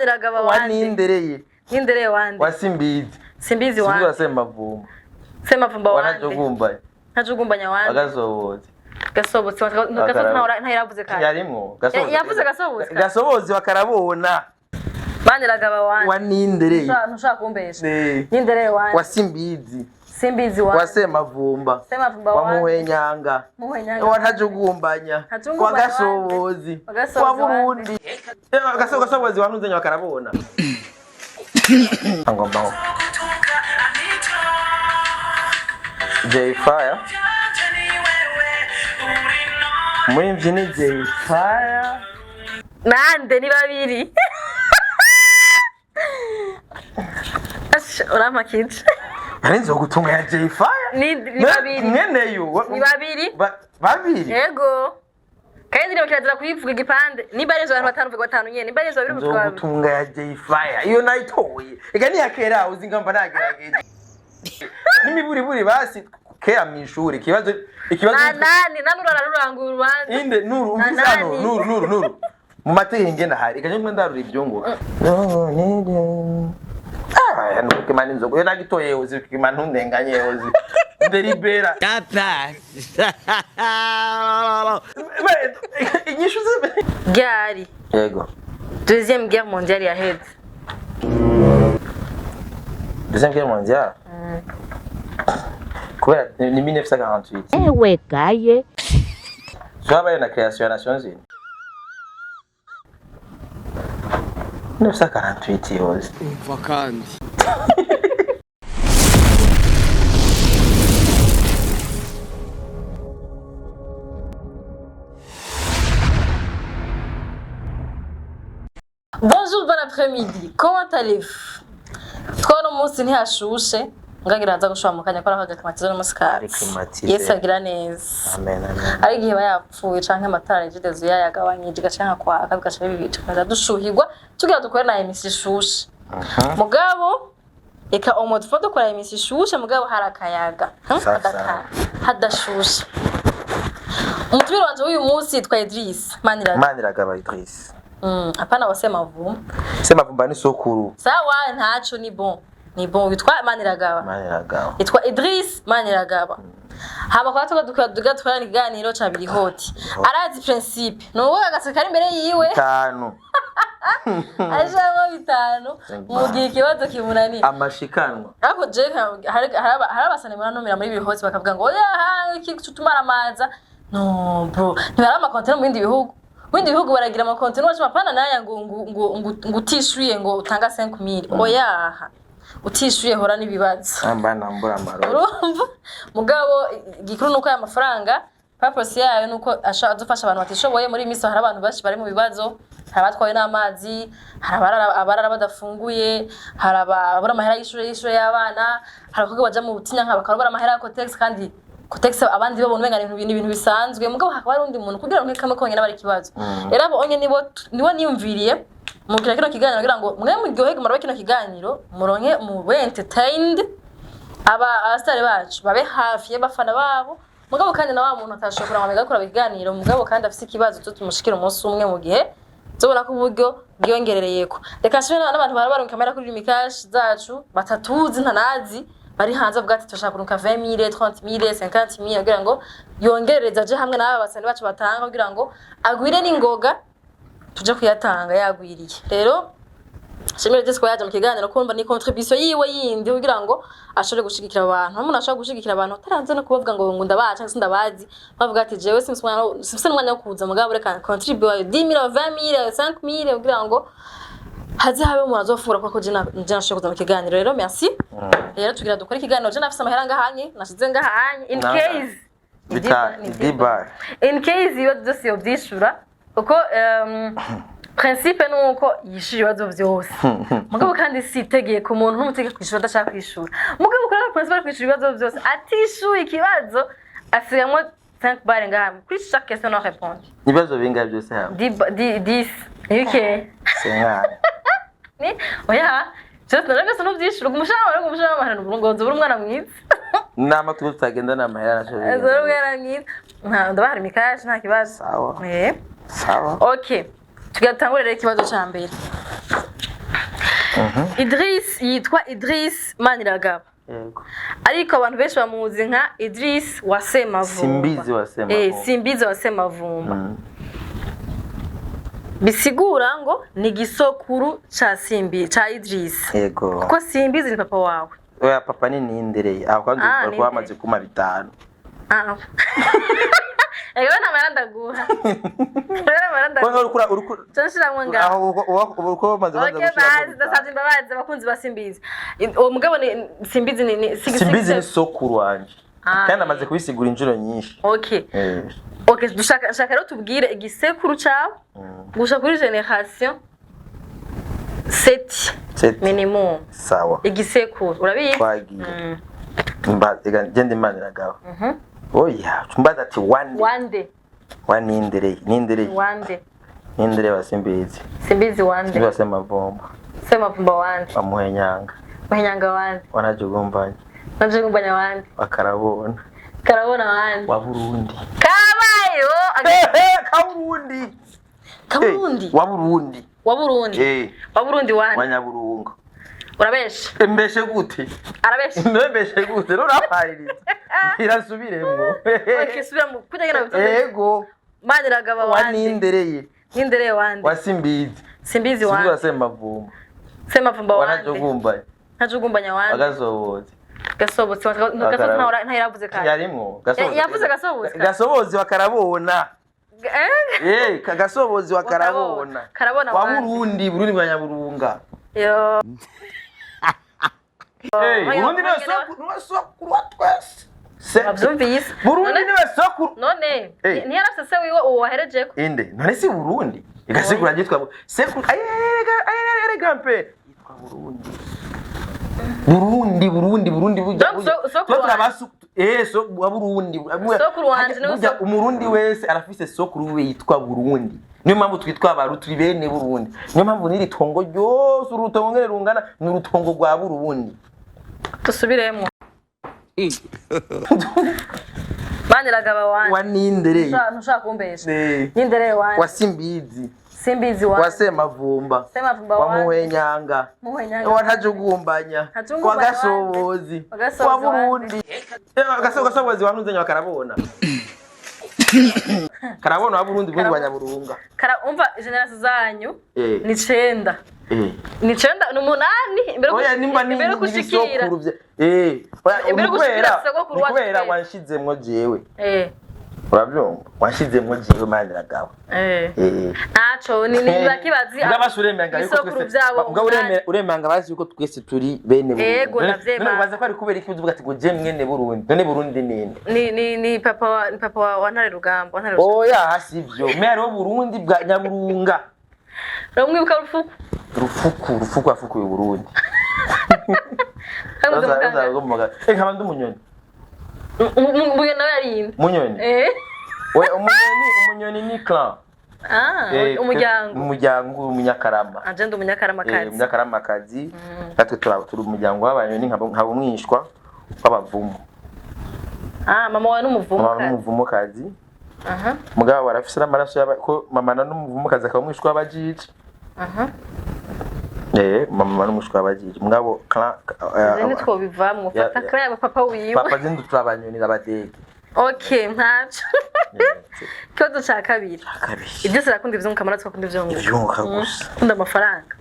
Maniragaba wande wanindereye nindereye wande wasimbizi simbizi wande Semavumba Semavumba wande wanajugumbanya ntajugumbanya wande agasobozi gasobozi ntayaravuze kandi yarimwo yavuze gasobozi gasobozi bakarabona Maniragaba wande wanindereye ntushaka kumbesha nindereye wande wasimbizi simbizi wande Semavumba wamuhenyanga wanajugumbanya wagasobozi wa Burundi gasobozi wanuzenya bakarabona angomba J-Fire Mwimvyi ni J-Fire nande ni babiri urama kids Arinzo gutunga ya J-Fire ni babiri nyeneyo ni babiri babiri yego kandi ni bakirazira kuyivuga igipande niba ari abantu batanu vuga batanu nyene niba ari babiri mutwaye gutunga ya J-Fire iyo nayitoye ega ni yakera uzingamba nagerageje nimiburi basi kera mwishuri ikibazo nani nanurara rurangura urubanza inde nuru mu matenge ndahari ega nyuma ndarura ibyo ngo nuke mani nzogo yo nagitoye uzi kimanu ndenganye uzi delibera tata inyishuze gari yego deuxième guerre mondiale ahead deuxième guerre mondiale quoi ni 1948 ewe gaye J'avais la création des Nations Unies 1948 yose vakandi Bonjour, bon après-midi. Comment allez-vous? Twano munsi ntihashushe ngagira nza gushwa mu kanya kwa gakamatizo no musikari. Yesu agira neza. Amen amen. Ari gihe bayapfuye canke amatara y'jidezo yayagabanyije gacanka kwa akabigaca bibica dushuhirwa tugira dukora na emisi ishushe. Mugabo eka omodfo dukora emisi ishushe mugabo harakayaga. Hadashushe. Umutubiro wanje uyu munsi twa Idris Maniragaba Idris. Hapana Semavumba. Semavumba ni sokuru. Sawa ntaco ni bon. Ni bon witwa Maniragaba. Yitwa Idris Maniragaba. Hama kwa tuka tukora iganiro ca biri hoti. Arazi principe. No we agaseka imbere yiwe. 5. Ajamo 5. Mugiye kibazo kimunani. Amashikanwa. Ako je harabasane muranomera muri biri hoti bakavuga ngo oya iki tutumara amaza. No bro. Ntibara ama content mu bindi bihugu. Windi bihugu baragira ama content wacu mapana naya ngo utishuye ngo utanga 5000. Oya. Utishuye hora nibibazo amba nambura amaro urumva mugabo gikuru nuko aya mafaranga purpose yayo nuko azofasha abantu batishoboye muri miso hari abantu bashi bari mu bibazo hari abatwaye n'amazi hari abarara badafunguye hari ababura amahera y'ishure y'abana hari abakobwa baja mu butinya nka bakarobara amahera ya Cotex kandi Cotex abandi babona umenga ibintu bisanzwe mugabo hakaba hari undi muntu kugira ngo nk'kamwe konyene bari kibazo rero abo onye nibo niyumviriye mukira kino kiganiro kugira ngo mwe muryohege marabe kino kiganiro muronke mu entertained abastari bacu babe hafi y'abafana babo mugabo kandi na wa muntu atashobora kwamega kora biganiro mugabo kandi afite ikibazo cyo tumushikira umunsi umwe mu gihe zobona ko uburyo bwiyongerereyeko reka shwe n'abantu barabaronka kamera kuri mikash zacu batatuzi ntanazi bari hanze avuga ati turashaka kurunka 20000 30000 50000 kugira ngo yongerereza je hamwe n'aba basani bacu batanga kugira ngo agwire n'ingoga tuje kuyatanga yagwiriye rero shimire Jesco yaje mu kiganiro kumva ni contribution yiwe yindi kugira ngo ashobore gushigikira abantu umuntu ashobora gushigikira abantu taranze no kubavuga ngo ndabaca sindabazi bavuga ati jewe simse n'umwanya wo kuza mugabo reka contribute 10000 20000 5000 kugira ngo hazi habe umuntu azofura kuko je nashobora kuza mu kiganiro rero merci rero tugira dukora ikiganiro je nafise amahera ngahanye nashize ngahanye in case iyo byose yo byishura uko principe nuko yishije bazo vyose mugabo kandi sitegeye ku muntu n'umutegeka kwishura adashaka kwishura mugabo kuri principe kwishura bazo vyose atishuye ikibazo asigamwe 5 bare ngahamwe kuri chaque question no répondre ibibazo binga byose hamwe 10 okay senga ni oya just narabe no vyishura umushama n'ubungonzo buri umwana mwiza nama tutagenda n'amahera nashoboye azoro bwara mwiza ndabahari mikash nta kibazo sawa sawa okay tugatangurira ikibazo ca mbere Idris yitwa Idris Maniragaba. Yego. Ariko abantu benshi bamuzi nka Idris wa Semavumba. Simbizi wa Semavumba. Simbizi wa Semavumba. Bisigura ngo ni gisokuru ca Idris. Yego. Kuko Simbizi ni papa wawe. Oya papa ni nindereye. Aho kandi ko bamaze kuma bitanu. Ego na maranda guha. Ego maranda. Kwa urukura. Tunshira mwanga. Aho uko bamaze gushira. Okay, ndasavye imbabazi abakunzi ba Simbizi. Uwo mugabo ni Simbizi ni Simbizi ni sokuru wanje. Kandi amaze kubisigura injuro nyinshi. Okay. Okay, dushaka rero tubwire igisekuru cawe. Gusha kuri generation 7 minimum. Sawa. Igisekuru urabizi? Twagiye. Mbaga gende Maniragaba. Oya, tumbaza ati one day. Nindereye wa Simbizi. Simbizi one day. Wa Semavumba. Semavumba one day. Wamuhenyanga. Muhenyanga one day. Wanajugumbanya. Najugumbanya one day. Wakarabona. Karabona one day. Wa Burundi. Kabayo. Kaburundi. Kaburundi. Wa Burundi. Wa Burundi. Wa Burundi one. Wanyaburunga. Urabeshe. Mbeshe gute? Arabeshe. Mbeshe gute? Rurapayiriza. Irasubiremo. Okay, subiramo. Kujagera bitatu. Yego. Maniragaba wandi. Nindereye wandi. Wa Simbizi. Simbizi wandi. Simbizi wa Semavumba. Semavumba wandi. Wanajugumbanya. Najugumbanya wandi. Agasobozi. Gasobozi ntayiravuze kandi. Yarimwo. Yavuze gasobozi. Gasobozi wakarabona. Gasobozi wakarabona. Karabona wandi. Wa Burundi Banyaburunga. Yo. Burundi niwe sokuru wa twese. Wavyumvise. Burundi niwe sokuru. None ntiyarafise se wiwe uwaherejeko. Inde none si Burundi. Igasigura gitwa sekuru ayere grand-père yitwa Burundi burya turabasu wa Burundi sokuru wanje niwe umurundi wese arafise sokuru we yitwa Burundi. Niyo mpamvu twitwa abarutu bene Burundi. Niyo mpamvu niri tongo ryose urutongo ngere rungana ni urutongo rwa Burundi. Tusubiremo. Maniragaba wanje. Wa nindereye. Ntushaka kumbesha. Nindereye wanje. Wa Simbizi. Simbizi wanje. Wa Semavumba. Wa Muhenyanga. Wa Ntajugumbanya. Wa Gasobozi. Wa Burundi. Gasobozi wanuzenya wakarabona. Karabona wa Burundi Banyaburunga. Umva generation zanyu ni 9. Ni 9 n'umunani imbere kushikira. Kubera wanshizemwo jewe. Uravyumva? Wanshizemwo jewe Maniragaba. Naco ni bakibazi. Ngabashuremanga yuko twese. Uremanga bazi yuko twese turi bene Burundi. Yego navyema. Baza ko ari kubera iki uvuga ati ngo je mwene Burundi. None Burundi ninde? Ni papa wa Ntare Rugamba. Oya hasivyo. Mero Burundi bwa Nyaburunga. Ramwibuka rufuku afukuye Burundi. Nkaba ndumunyoni. Munyoni nawe yarinde. Munyoni. Umunyoni ni clan. Umuryango umunyakarama. Agenda umunyakarama Umunyakarama-kazi. Natwe turi umuryango w'abanyoni nkaba umwishwa w'abavumu. Mama wawe n'umuvumukazi. Mugabo barafise amaraso ko mama n'umuvumukazi akaba umwishwa w'abajiji. Mama n'umwishwa w'abajiji. Mugabo Zeni twobivamwo fata kaya papa wiwe. Papa zindu turabanyoni n'abadege. Okay, ntacho. Kibazo ca kabiri. Ibyo sirakunda ivyo mukamara twakunda ivyo ngo. Ivyunguka gusa. Kunda amafaranga.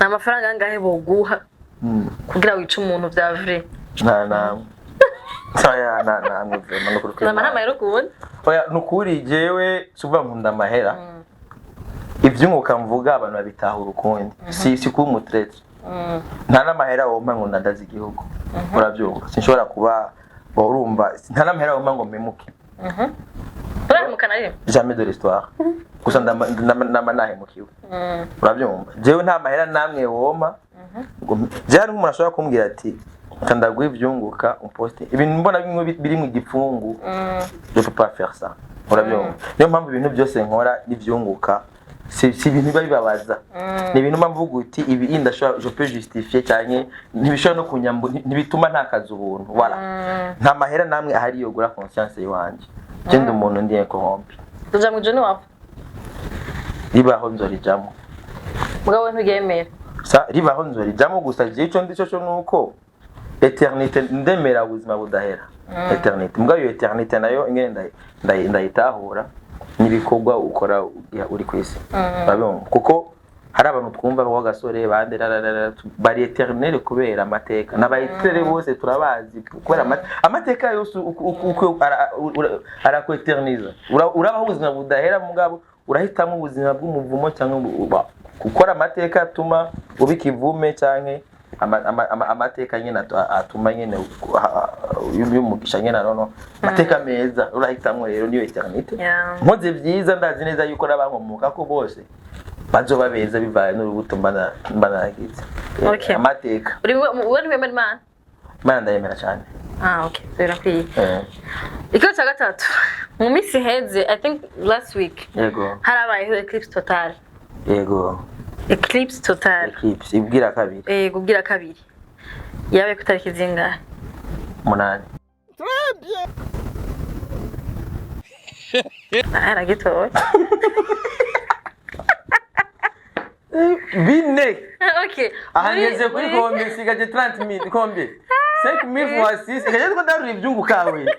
Na amafaranga angahe boguha kugira wice umuntu vya vrai. Saya na mwivema no kurukira. Nama mahera kubona. Oya nukuri jewe suva nkunda mahera. Ivyunguka mvuga abantu babitahura ukundi. Si ku mutrete. Nta namahera wompa ngo ndandaza igihugu. Uravyumva. Sinshobora kuba urumva nta namahera wompa ngo memuke. Urahemuka na rimwe? Jamais de l'histoire. Gusa nahemukiwe. Uravyumva. Jewe nta mahera namwe wompa. Byari nk'umuntu ashobora kumbwira ati ndagwa ivyunguka umposte ibintu mbona bimwe biri mu gipfungu. Je peux pas faire ça. Urabyumva. Niyo mpamvu ibintu byose nkora n'ivyunguka si ibintu bibabaza. Ni ibintu mvuga uti ibi indashobora je peux justifier cyane ntibishobora no kunyambu ntibituma ntakaza ubuntu. Voilà. Nta mahera namwe ahari yogura conscience yiwanje. Genda umuntu ndiye ko hombi. Tuja mu joni wapo. Ibaho nzorijamo. mugabo we nturyemera sa ribaho nzorijamo gusa je ico ndico cyo nuko eternité ndemera ubuzima budahera eternité mugabo iyo eternité nayo ingene ndayitahura nibikorwa ukora uri kwisi babon kuko hari abantu twumva ko gasore bande bari eternel kubera amateka n'abayitere bose turabazi kubera amateka yose uko arako eterniza urabaho ubuzima budahera mugabo urahitamo ubuzima bw'umuvumo cyangwa gukora amateka atuma ubikivume cyangwa amateka nyine atuma nyine y'umugisha nyine nono amateka meza urahitamo rero niyo eternité nkoze byiza ndazi neza yuko nabankomuka ko bose bazoba beza bivaye n'urubuto mbanagize amateka uri wemera Imana ndayemera cyane okay birakwiye ikibazo cya gatatu mu minsi iheze I think last week yego harabayeho eclipse total yego eclipse total eclipse ibwira kabiri kubwira kabiri yabaye ku tariki zingahe 8 aragitoye bine okay ahangeze kuri kombe sigaje 30,000 kombe 5,000 fois 6 ikaje ko ndarura ibyungu kawe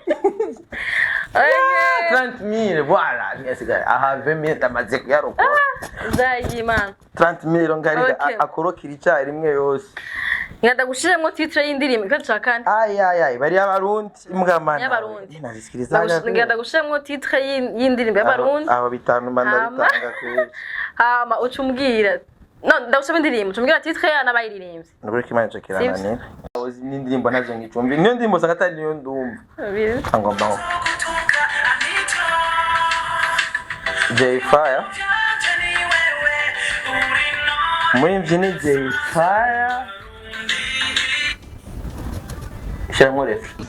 30,000 voilà nesigaye aha 20,000 tamaze kuyaroko zayimana 30,000 ngari akorokira icyayi rimwe yose ngada gushiremo titre y'indirimbo ikaca kandi ay bari abarundi imbwamana y'abarundi nazisikiriza ngada gushiremo titre y'indirimbo y'abarundi abo bitanu mandabitanga kuri hama ucumbwira no ndawusaba indirimbo ucumbwira titre yana bayiririmbye nubwo kimanye cyo kirananira ozi n'indirimbo nazo ngicumbi niyo ndirimbo sakatari niyo ndumva angomba J-Fire muri mbyini J-Fire Shiramo refu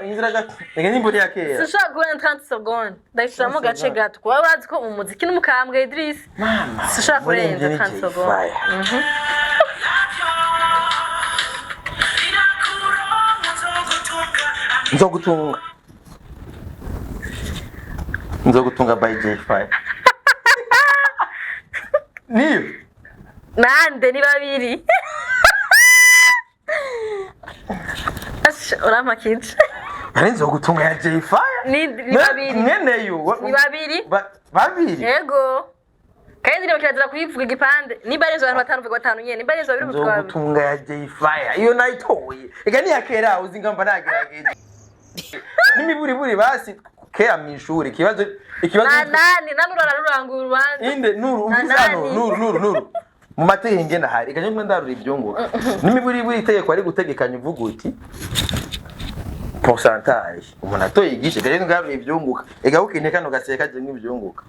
inzira gato reka nimburi yakera sishaka guhera 30 secondes ndayishiramo gace gato kuba bazi ko umuziki n'umukambwe Idris sishaka kurenza 30 secondes nzogutunga by J-Fire niyo nande ni babiri urama kids ari nzogutunga ya J-Fire ni babiri mweneyo ni babiri babiri yego kandi niba kirazira kuyivuga igipande niba ari abantu batanuvuga batanu nyene niba ari babiri mutwawe nzogutunga ya J-Fire iyo nayitoye ega ni yakera uzingamba nagerageje nimiburi basi kera mwishuri ikibazo nani nanurararurangura urubanza inde nuru mu mateka ngenda hari ikaje ngo ndarura ibyunguka nimiburi itegeko ari gutegekanya uvuga uti pourcentage umuntu atoye igishe ikaje ngarura ibyunguka ega ukine kano gaseka je nk'ibyunguka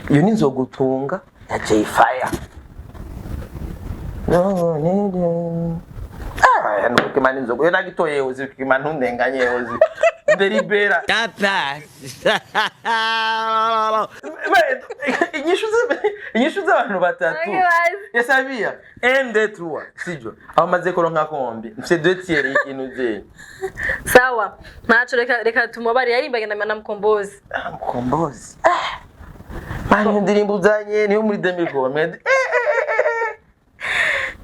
iyo ni nzogutunga ya J-Fire no nuko imana inzogo yo nagitoye uzi imana ntundenganye uzi delibera Tata. inyishu z'abantu batatu yasabia ende truwa sijo aho maze koronka kombi mfite deux tiers ikintu je sawa ntaco reka tumubari yarimbage na Mkombozi Mkombozi mani ndirimbo zanye niyo muri 2000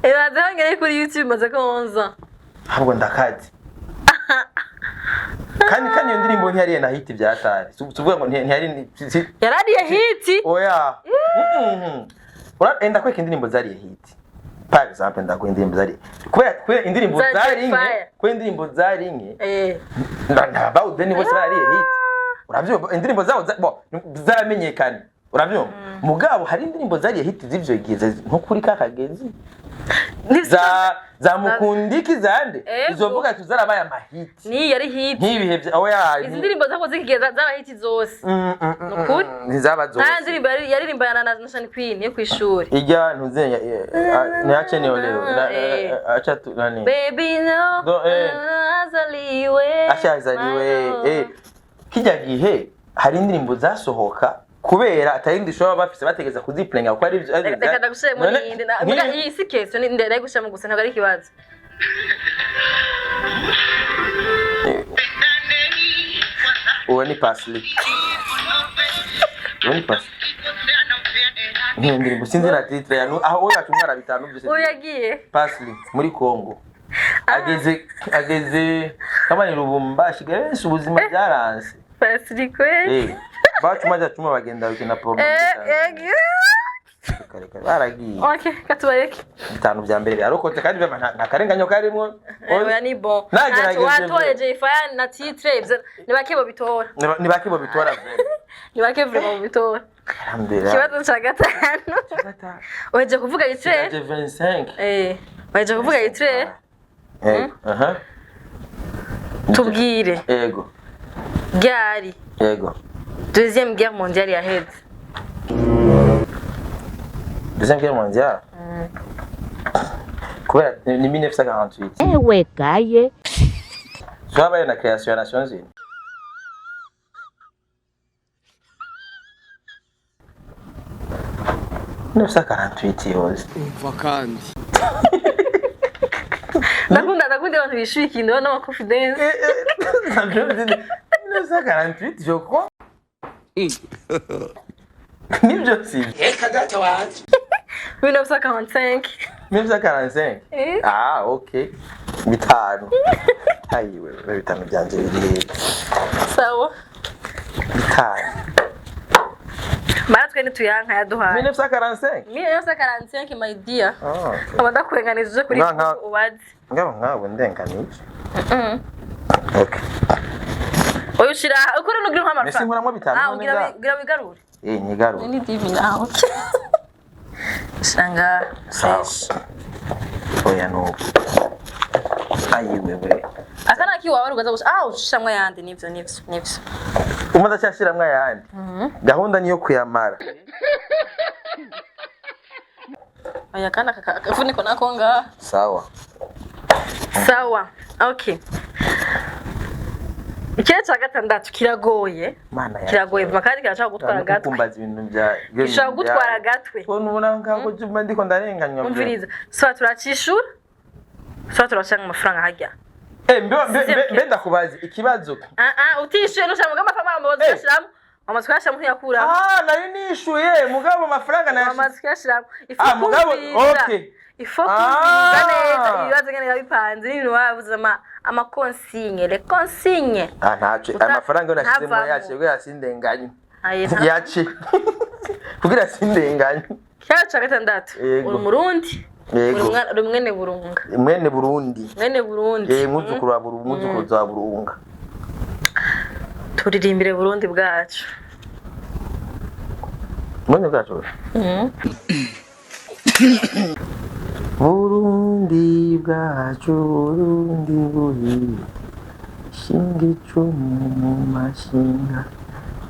Iraza ngere kuri YouTube maze ko 11 ahubwo ndakazi kandi iyo ndirimbo ntiyari na hit byatari tuvuga ngo ntiyari yarari ya hit oya enda kweka indirimbo zari ya hit par exemple ndakwe indirimbo zari kubera indirimbo zari nke kwe indirimbo zari nke ndaba udeni bose bari ya hit uravyo indirimbo zawo zaramenyekana uravyo mugabo hari indirimbo zari ya hit zivyo gize nko kuri kakagezi za mukundiki zande izovuga tuzarabaye amahiti ni yari hit ntibihe bya oya izi ndirimbo zako zikigeza zaba hit zose nukuri ntizaba zose nta ndirimbo yaririmbana na Shani Queen yo kwishuri ijya ntuzenya ni acene oleo acha tu nani baby no azaliwe kijya gihe hari indirimbo zasohoka kubera atayindi shobora bafise bategeza kuziplenga ko ari reka ndagushe muri yindi na iyi si case ni ndere gushama gusa ntago ari kibazo uwo ni pasli Niyo ndirimbo sinzi na titre ya aho oya tumara bitanu byose. Uyagiye. Pasli muri Kongo. Ageze kama ni Lubumbashi gese ubuzima byaranse. Pasli kweli. Bacu maja tuma bagenda ukina porno. Kare baragiye. Okay, katubareke. Bitanu bya mbere arokote kandi nta karenganyo karimo. Oya ni bon. Watoye Jefan na titre ni bakibo bitora. Ni bakibo bitora. Ni bakibo bitora. Alhamdulillah. Kibazo cha gatanu. Waje kuvuga itre? 25. Waje kuvuga itre? Aha. Tubwire. Yego. Gari. Yego. Deuxième guerre mondiale yaheze. Deuxième guerre mondiale. Kubera ni 1948. Ewe gaye. Zabaye na création ya Nations Unies. Nefsa 48 yose. Umva kandi. Nakunda abantu bishwikindo na confidence. 1948 je crois. Nibyo si. Eka data wacu. 1945. 1945. Ah, okay. Bitanu. Ayiwe, bitanu byanje biri. Sawa. Bitanu. Maratwe nituyanka yaduhaye. 1945. 1945 my dear. Ah. Abadakwenganije kuri ubazi. Ngabo ndenganije. Okay. Oyo shira ukuri nugira nk'amafaranga. Mesi nkuramwe bitanu none nga. Gira bigarure. Nyigarure. Ni TV naho. Sanga fresh. Oya no. Ayiwe we. Akana kiwa wari ugaza gusa ushamwe yandi nivyo. Umada cyashiramwe yandi. Gahunda niyo kuyamara. Aya kana kafuniko nako nga. Sawa. Okay. Ikihe cya gatandatu kiragoye. Kiragoye kandi kirashaka gutwara gatwe. Kumbaza ibintu bya. Gishaka gutwara gatwe. Ubona nkaho juma ndiko ndarenganywa. Umviriza. So turacishura. So turashanga amafaranga hajya. Mbe ndakubaza ikibazo. Utishuye nushamuga amafaranga bazashiramo. Amatwasha mu yakura. Nari nishuye mugabo amafaranga nayo. Amatwashiramo. Mugabo okay. Ifo kubiza neza ibibazo ngene yabipanze n'ibintu wavuze ama consigne les consignes. Ntace amafaranga nashyizemo yace bwo yasindenganye. Yace. Kugira sindenganye. Cyaca gatandatu. Uri Murundi. Uri mwene Burunga. Mwene Burundi. Muzukuru wa Burunga, muzukuru za Burunga. Turirimbire Burundi bwacu. Mwene bwacu. Burundi bwacu Burundi buri shinga icumu mu mashinga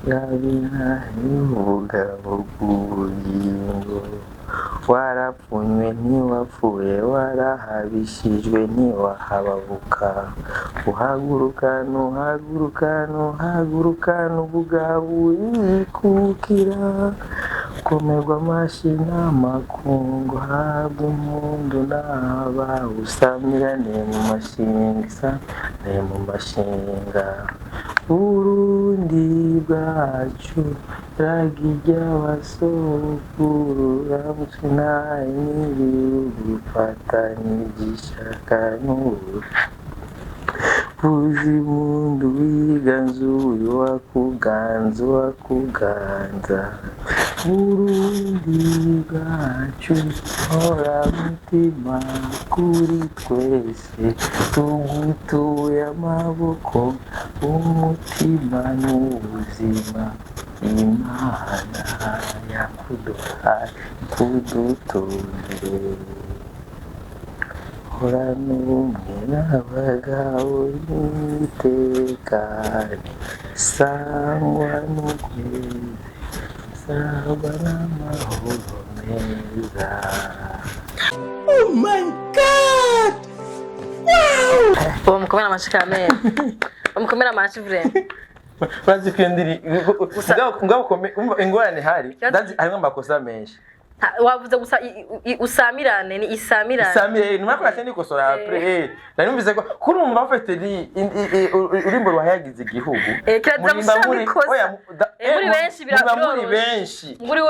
yabina y'ubugabo bw'ubugingo warapfunywe ntiwapfuye warahabishijwe ntiwahababuka uhagurukana ubugabo urikukira komerwa amashi n'amakungu habwa impundu n'aba usamirane mu mashinga Burundi bwacu ragi ry'abasokuru ramutse nawe n'ibihugu fatanye igishaka n'ubu Buzimundu wiganzuye wakuganza Burundi bwacu hora mutima kuri twese tugutuye amaboko umutima n'ubuzima Imana yakuduhaye kudutunze horana ubumwe n'abagabo n'itekane sangwa n'ukwezi sangwa n'amahoro meza. Oh my God! Wow! Mukomera amashikamere. Mukomera amashivure. Bazi kwendiri ngabo ingorane hari ndazi harimo amakosa menshi. wavuze gusa usamirane ni isamirane Samire numara ko yashye nikosora après nanumvise ko kurumva ufite urimbo rwayagize igihugu kiraza musami kosa muri benshi muri benshi muri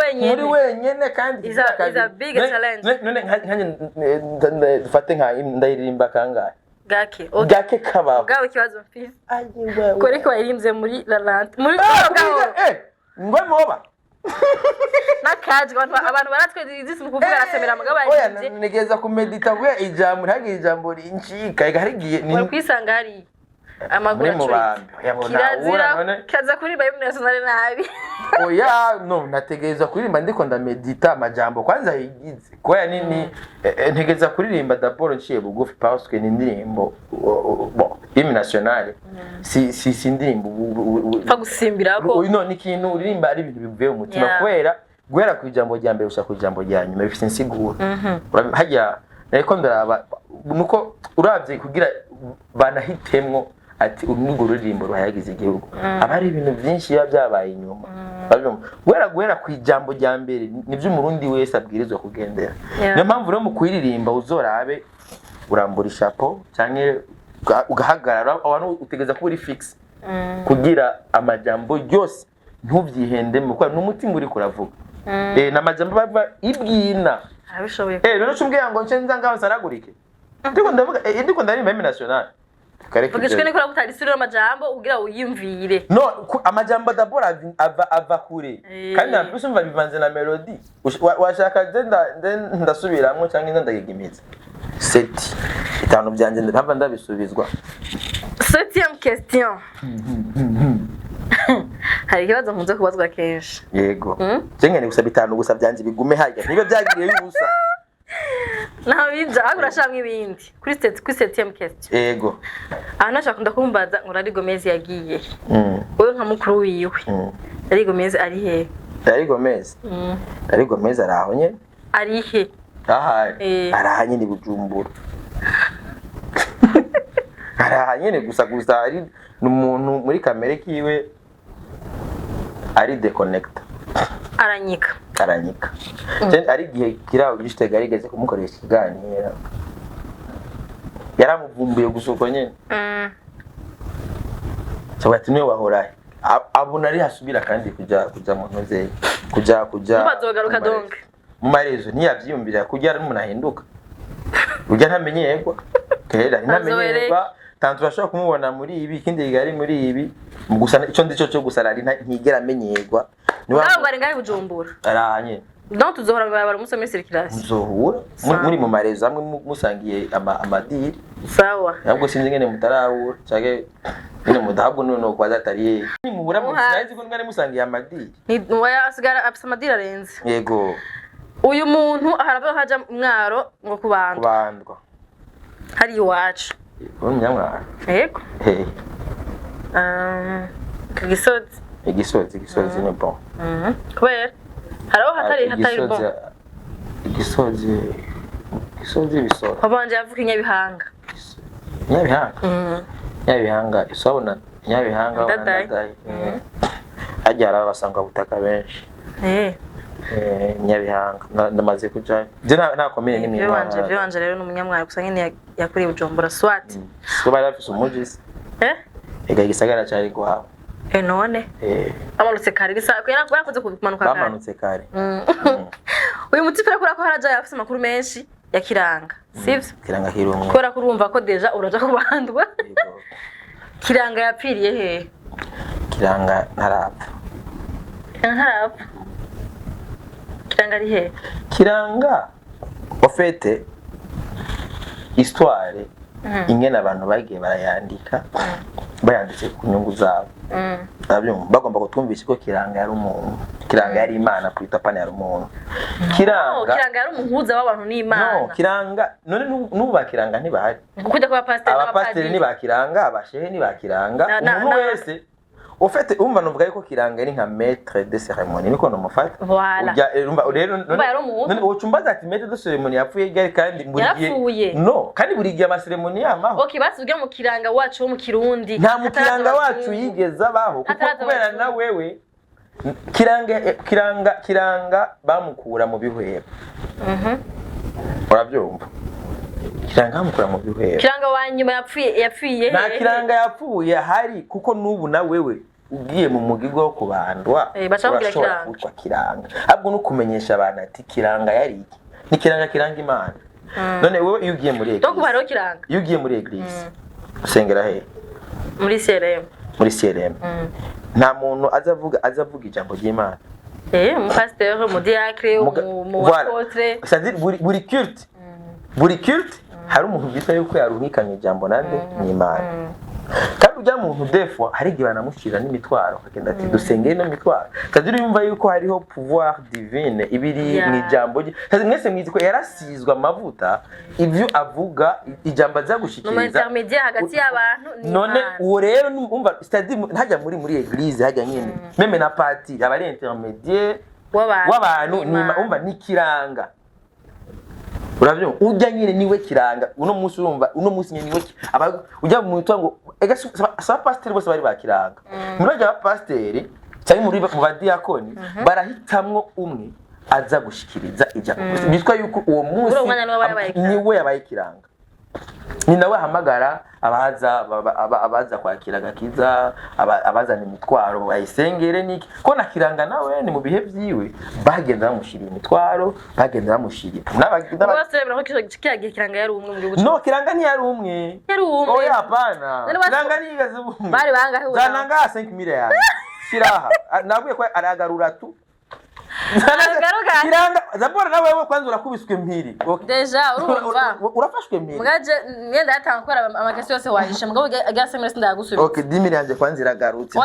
wenyene kandi is a big challenge none nkanye dufate nka ndayiririmba kangahe gake kaba gawe kibazo mfise kore ko yirimbye muri La Lante muri ngwe moba nakaje abantu baratwe izisi mukuvuga arasemera mugabo yarimbye negeza kumedita kuya ijambo ntagiye ijambo rincika igaharigiye ni kwisanga hari amaguru kirazira kuri Bible nationale nabi oya no nategeza kuririmba ndiko ndamedita amajambo kwanza yigize koya nini ntegeza kuririmba d'abord nciye bugufi parce que ni indirimbo bon hymne nationale si indirimbo fa gusimbira ko no ni kintu uririmba ari ibintu bivuye mu mutima guhera ku ijambo rya mbere ushaka ku ijambo rya nyuma bifite insiguro hajya ariko ndaraba nuko uravye kugira banahitemwo ati urungo ruririmbo ruhayagize igihugu abari ibintu byinshi biba byabaye inyuma guhera ku ijambo rya mbere nivyo umurundi wese abwirizwa kugendera niyo mpamvu rero mu kuririmba uzorabe urambura ishapo canke ugahagarara abantu utegeza ko uri fix kugira amajambo yose ntubyihende mu kwa n'umutima uri kuravuga n'amajambo bava ibwina abishoboye rero cumbwiye ngo nce nza ngaho saragurike ndiko ndavuga ndiko ndarimba hymne nationale Vugishwe niko kutarisura amajambo ugira uyimvire. No, amajambo d'abord ava kure. Kandi nampise umva bivanze na melody. Washaka ndasubiramwe cyangwa ndagigimiza. Seti. Itanu byanje ndava ndabisubizwa. Septième question. Hari ikibazo nkunze kubazwa kenshi. Yego. Jengene gusa bitanu gusa byanje bigume hajya. Nibe byagiriye yubusa. Naho binja agurashaka ibindi kuri 7ème question. Yego. Aha nashaka ndakumbaza ngo Rari Gomez yagiye. Wowe nka mukuru wiwe. Rari Gomez ari he? Rari Gomez. Rari Gomez araho nye? Ari he? Aha. Araha nyine Bujumbura. Araha nyine gusa ari n'umuntu muri kamere kiwe ari deconnect. Aranyika. Ari gihe kiraho gishitega rigeze kumukoresha ikiganiro. Yaramuvumbuye gusuko nyene. Cyabati niwe wahoraye. Abuna ari hasubira kandi kuja mu ntoze kuja bazogaruka donc. Mu marezo ntiyavyiyumvira kujya ari umuntu ahinduka. Ujya ntamenyerwa. Kera ntamenyerwa. Tantu bashaka kumubona muri ibi kindi gari muri ibi. Gusa ico ndico cyo gusarari ntigera amenyerwa. Nawe bari ngahe Bujumbura. Aranye. Donc tuzohora bari musome circulation. Zohura muri mu marezo amwe musangiye amadiri. Sawa. Ntabwo sinzi ngene mutarahura cyage nyine mudahabwo none kwa datariye. Ni mubura mu size ko ngane musangiye amadiri. Ni waya asigara afisa amadiri arenze. Yego. Uyu muntu aharava haja mwaro ngo kubandwa. Hari iwacu. Uri munyamwaro. Yego. Igisozi ni bon. Kubera haraho hatari bon. Igisozi bisoro. Babanje yavuga Nyabihanga. Nyabihanga isabona Nyabihanga Ndadaye. Ajyara basanga butaka benshi. Nyabihanga ndamaze kuja. Je nta komeye n'imwe. Vyanje rero n'umunyamwaro gusa nyine yakuri Bujumbura Swat. So bari bafise umujisi. Ega gisagara cyari guhawe. None amanutse kare yakoze kumanuka kare bamanutse kare uyu mutifera kora ko haraja yafise makuru menshi ya Kiranga sivyo Kiranga hirumwe kora kurumva ko deja uraja kubandwa Kiranga yapfiriye he Kiranga ntarapfa Kiranga ari he Kiranga ofete histoire ingene abantu bagiye barayandika bayanditse ku nyungu zabo nabyo bagomba kutwumvisha ko Kiranga yari umuntu Kiranga yari Imana kwita pana yari umuntu Kiranga yari umuhuza w'abantu n'Imana no Kiranga none nubu bakiranga ntibahari kujya kwa pasteur n'abapasteur ni bakiranga abashehe ni bakiranga umuntu wese ofete umva nuvuga yuko Kiranga ari nka maître de cérémonie niko no mufata rero none ucumbaza ati maître de cérémonie yapfuye gari kandi burigiye no kandi burigiye ama cérémonie yamaho okay basubye mu Kiranga wacu wo mu Kirundi nta mu Kiranga wacu yigeza baho kubera na wewe kiranga bamukura mu bihweba. Urabyumva? Kiranga bamukura mu bihweba. Kiranga wanyuma yapfiye Na kiranga yapfuye hari kuko nubu na wewe ugiye mu mugigo wo kubandwa urashobora kiranga. Ahubwo no kumenyesha abantu ati kiranga yari iki? Ni kiranga Imana. None wewe iyo ugiye muri eglise. Donc baro kiranga. Iyo ugiye muri eglise. Usengera he? Muri CRM. Muri CRM. Nta muntu azavuga ijambo ry'Imana. Mu pasteur, mu diacre, mu apôtre. C'est-à-dire buri culte. Buri culte hari umuntu bita yuko yaruhikanye ijambo nande n'Imana. Kandi ujya muntu defwa hari igihe banamushyira n'imitwaro akagenda ati dusengeye no mitwaro. C'est-à-dire yumva yuko hariho pouvoir divine ibiri mu ijambo rye. C'est-à-dire mwese mwizi ko yarasizwa amavuta ivyo avuga ijambo azagushikiriza. No intermédiaire hagati y'abantu ni. None uwo rero umva c'est-à-dire ntajya muri eglise hajya nyine. Meme na parti abari intermédiaire w'abantu ni umva nikiranga. Uravyo ujya nyine niwe kiranga uno munsi urumva uno munsi nyine niwe ujya mu mutwango ega sa pasteur bose bari bakiranga murajya ba pasteur cyari muri mu badiakoni barahitamwo umwe aza gushikiriza ijambo bitwa yuko uwo munsi niwe yabaye kiranga ni nawe hamagara abaza kwakira gakiza abazana imitwaro bayisengere niki ko nakiranga nawe ni mu bihe byiwe bagenda bamushira imitwaro bagenda bamushira bose bero kiranga yari umwe mu gihugu no kiranga ni yari umwe oya hapana kiranga ni igaze umwe bari bangahe zananga 5000 yawe shiraha nabuye ko aragarura tu kiranga zabora nawe kwanza urakubiswe mpiri deja urumva urafashwe mpiri mugaje ngenda yatanga gukora amakesi yose wahisha mugabo agasemere sindagusubiza okay 10 yanje kwanza iragarutse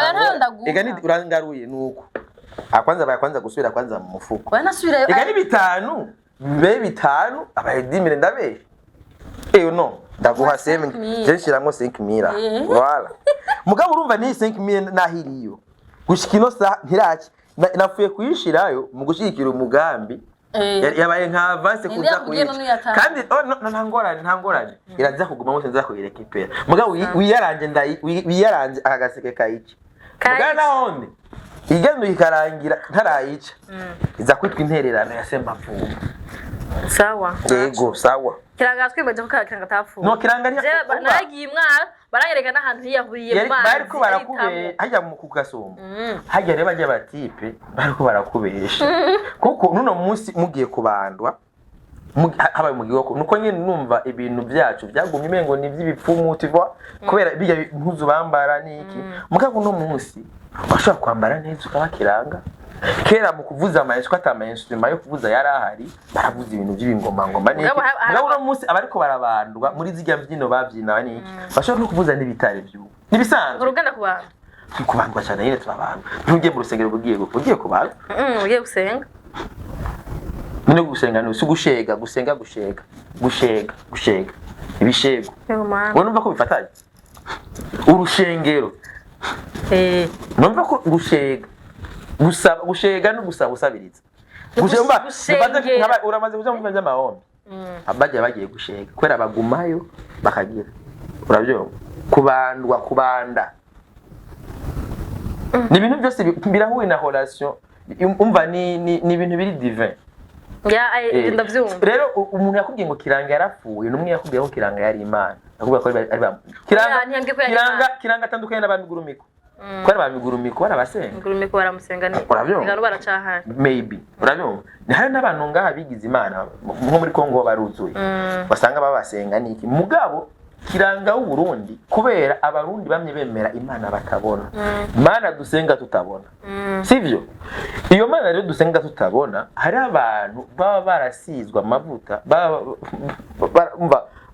ega ni urangaruye nuko akwanza bayakwanza gusubira kwanza mu mufuko wanasubira ega ni bitanu be bitanu abaye 10 ndabe no ndaguha 7 je nshiramo 5000 voilà mugabo urumva ni 5000 nahiriyo gushikino sa ntiraci nafuye kuyishirayo mu gushikira umugambi yabaye nka avance kuza kuyica kandi ntangorane iraza kuguma mose nza kuyirekipera mugabo wiyaranje akagaseke kayica mugabo nahone igendo ikarangira ntarayica iza kwitwa intererano ya Sembapfumu sawa yego sawa kiranga twimeje ko kiranga tafu no kiranga ni nagiye mwara barayereka n'ahantu hiyahuriye mu mazi bariko barakubera hajya mu kugasoma hajya reba bajya batipe bariko barakubesha kuko nuno munsi mugiye kubandwa habaye mu gihugu nuko nyine numva ibintu byacu byagumye imengo ni by'ibipfumu tivwa kubera bijya impuzu bambara niki mugabo no munsi bashaka kwambara neza ukabakiranga kera mu kuvuza amayensu ko atamayensu nyuma yo kuvuza yarahari baravuza ibintu by'ibingoma ngoma niki mugabo no munsi abariko barabandwa muri zijya mbyino babyina niki bashaka no kuvuza n'ibitare by'ubu nibisanzwe uruganda kubandwa kubandwa cyane nyine turabandwa ntugiye mu rusengero ugiye kubandwa ugiye gusenga Mune gusenga no gushega ibishego numva ko bifatanye urushengero numva ko gushega no gusaba usabiriza gushega uramaze kuja mu bya mahombe abajya bagiye gushega kwera bagumayo bakagira urabyo kubanda ni ibintu byose birahuye na relation umva ni ibintu biri divin ndavyumva rero umuntu yakubwiye ngo kiranga yarapfuye numwe yakubwiye ko kiranga yari Imana akubwiye ko ari kiranga atandukanye n'abamigurumiko kwara bamigurumiko barabasenga migurumiko baramusenga ni ingano baracahari maybe urabyumva ni hari n'abantu ngaha bigize Imana nko muri Kongo baruzuye basanga babasenga niki mugabo kiranga w'u Burundi kubera abarundi bamye bemera Imana batabona Imana dusenga tutabona sivyo iyo Mana rero dusenga tutabona hari abantu baba barasizwa amavuta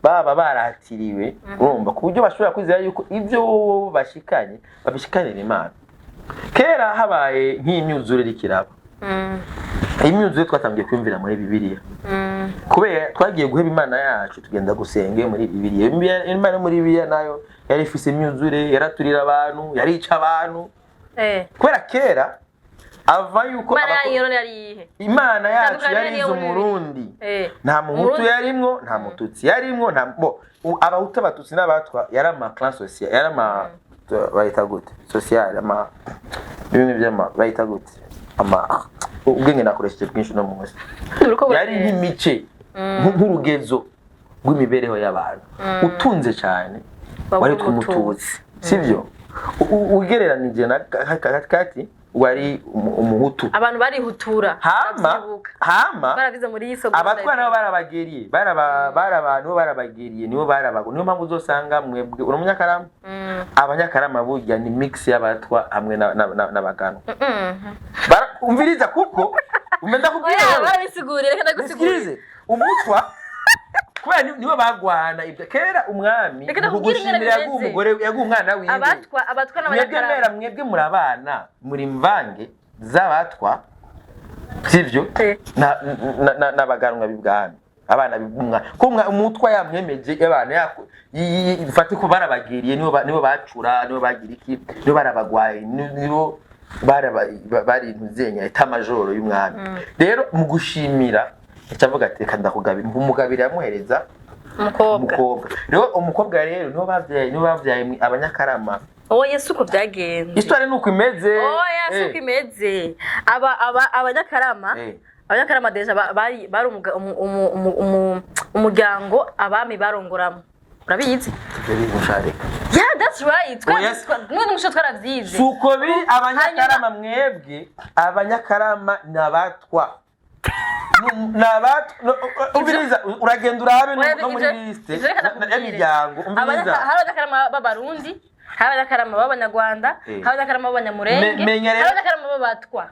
baba baratiriwe urumva kuburyo bashobora kwizera yuko ivyo bashikanye babishikanira Imana kera habaye nk'imyuzure rikiraba imyuzure twatangiye kwimvira muri Bibiliya kubera twagiye guheba Imana yacu tugenda gusenge muri Bibiliya Imana muri Bibiliya nayo yari ifise imyuzure yaraturira abantu yarica abantu kubera kera ava yuko Imana yacu yari umurundi nta muhutu yarimwo nta mututsi yarimwo nta abahutu abatutsi n'abatwa yari ama class social yari ama bayita gute social ama bimwe byama bayita gute ama ubwenge nakoresheje bwinshi no munsi yari nk'imice nk'urugezo rw'imibereho y'abantu utunze cyane wari twumututsi sivyo ugereranije na kati wari umuhutu abantu bari hutura hama barabize muri yiso abatwana barabageriye barabantu barabageriye nibo barabago niyo mpamvu uzosanga mwebwe umunyakarama abanyakarama burya ni mix y'abatwa hamwe n'abagano umviriza kuko umenda kubwira barabisigurira reka ndagusigurire umutwa kubera nibo bagwana ibyo kera umwami kugushimira y'umugore y'umwana wiwe abatwa n'abanyakarama mwebwe muri abana muri mvange z'abatwa sivyo n'abaganwa bibwami abana bibumwa ko umutwa yamwemeje abana yako ifate ko barabagiriye nibo bacura nibo bagira iki nibo barabagwaye nibo bari intuzenya etamajoro y'umwami rero mu gushimira cyavuga ati reka ndakugabira umugabira yamuhereza umukobwa rero umukobwa rero nibo bavyaye abanyakarama Yesu ko byagenze histoire nuko imeze Yesu ko imeze abanyakarama deja bari umuryango abami barongoramo urabizi that's right n'umusho twaravyize suko biri abanyakarama mwebwe abanyakarama nabatwa umviriza uragenda urabe no muri liste y'miryango umviriza hari abanyakarama b'abarundi hari abanyakarama b'abanyarwanda hari abanyakarama b'abanyamurenge hari abanyakarama b'abatwa